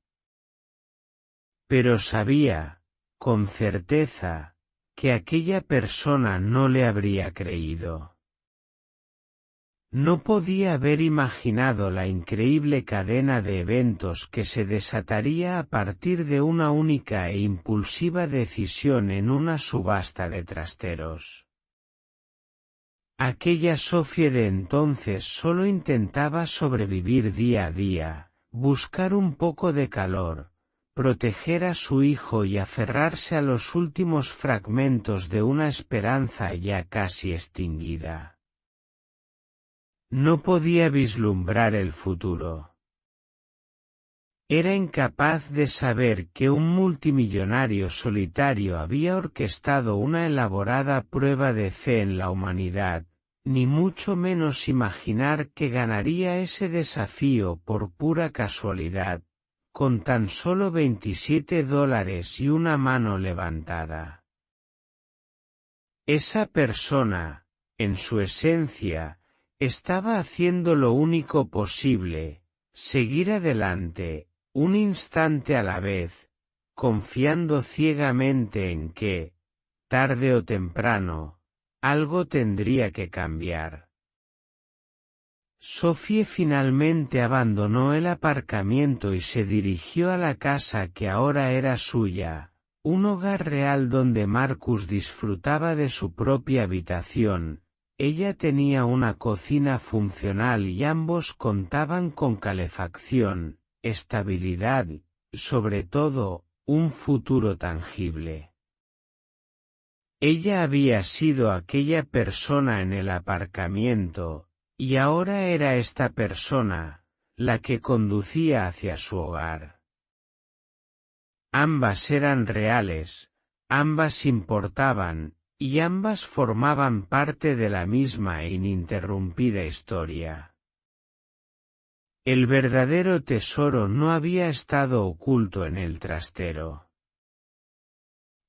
Pero sabía, con certeza, que aquella persona no le habría creído. No podía haber imaginado la increíble cadena de eventos que se desataría a partir de una única e impulsiva decisión en una subasta de trasteros. Aquella Sophie de entonces solo intentaba sobrevivir día a día, buscar un poco de calor, proteger a su hijo y aferrarse a los últimos fragmentos de una esperanza ya casi extinguida. No podía vislumbrar el futuro. Era incapaz de saber que un multimillonario solitario había orquestado una elaborada prueba de fe en la humanidad, ni mucho menos imaginar que ganaría ese desafío por pura casualidad, con tan solo $27 y una mano levantada. Esa persona, en su esencia, estaba haciendo lo único posible, seguir adelante, un instante a la vez, confiando ciegamente en que, tarde o temprano, algo tendría que cambiar. Sophie finalmente abandonó el aparcamiento y se dirigió a la casa que ahora era suya, un hogar real donde Marcus disfrutaba de su propia habitación. Ella tenía una cocina funcional y ambos contaban con calefacción, estabilidad, sobre todo, un futuro tangible. Ella había sido aquella persona en el aparcamiento, y ahora era esta persona, la que conducía hacia su hogar. Ambas eran reales, ambas importaban, y ambas formaban parte de la misma e ininterrumpida historia. El verdadero tesoro no había estado oculto en el trastero.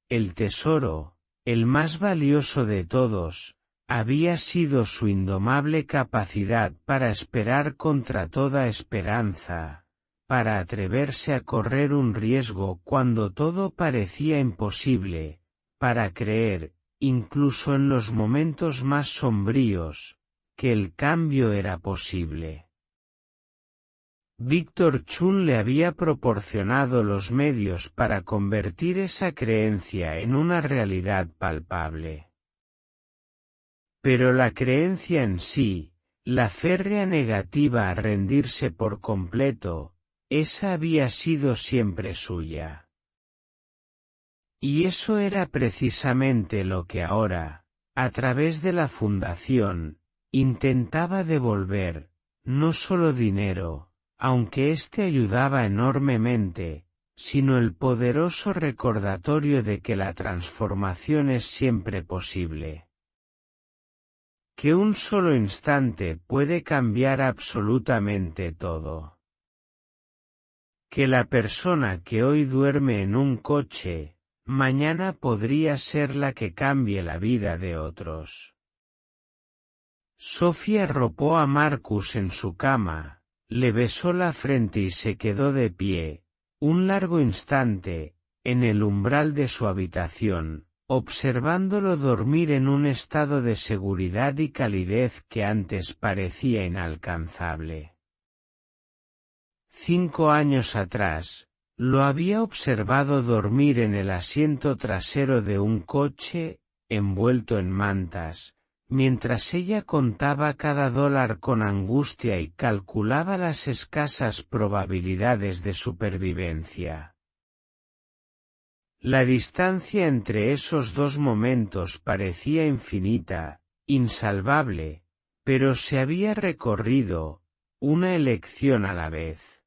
El tesoro, el más valioso de todos, había sido su indomable capacidad para esperar contra toda esperanza, para atreverse a correr un riesgo cuando todo parecía imposible, para creer, incluso en los momentos más sombríos, que el cambio era posible. Víctor Chun le había proporcionado los medios para convertir esa creencia en una realidad palpable. Pero la creencia en sí, la férrea negativa a rendirse por completo, esa había sido siempre suya. Y eso era precisamente lo que ahora, a través de la fundación, intentaba devolver, no solo dinero, aunque éste ayudaba enormemente, sino el poderoso recordatorio de que la transformación es siempre posible. Que un solo instante puede cambiar absolutamente todo. Que la persona que hoy duerme en un coche, mañana podría ser la que cambie la vida de otros. Sophie arropó a Marcus en su cama, le besó la frente y se quedó de pie, un largo instante, en el umbral de su habitación, observándolo dormir en un estado de seguridad y calidez que antes parecía inalcanzable. 5 años atrás, lo había observado dormir en el asiento trasero de un coche, envuelto en mantas, mientras ella contaba cada dólar con angustia y calculaba las escasas probabilidades de supervivencia. La distancia entre esos dos momentos parecía infinita, insalvable, Pero se había recorrido, una elección a la vez.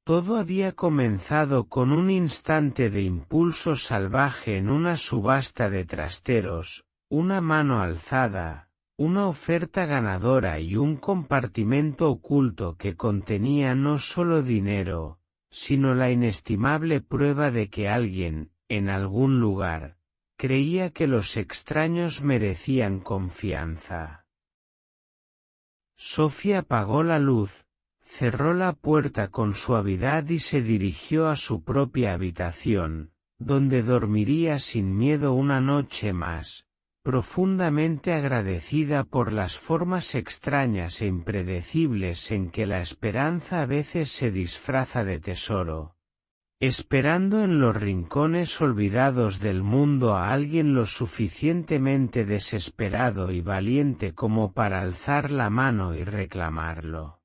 Todo había comenzado con un instante de impulso salvaje en una subasta de trasteros, una mano alzada, una oferta ganadora y un compartimento oculto que contenía no solo dinero, sino la inestimable prueba de que alguien, en algún lugar, creía que los extraños merecían confianza. Sofía apagó la luz, cerró la puerta con suavidad y se dirigió a su propia habitación, donde dormiría sin miedo una noche más, profundamente agradecida por las formas extrañas e impredecibles en que la esperanza a veces se disfraza de tesoro. Esperando en los rincones olvidados del mundo a alguien lo suficientemente desesperado y valiente como para alzar la mano y reclamarlo.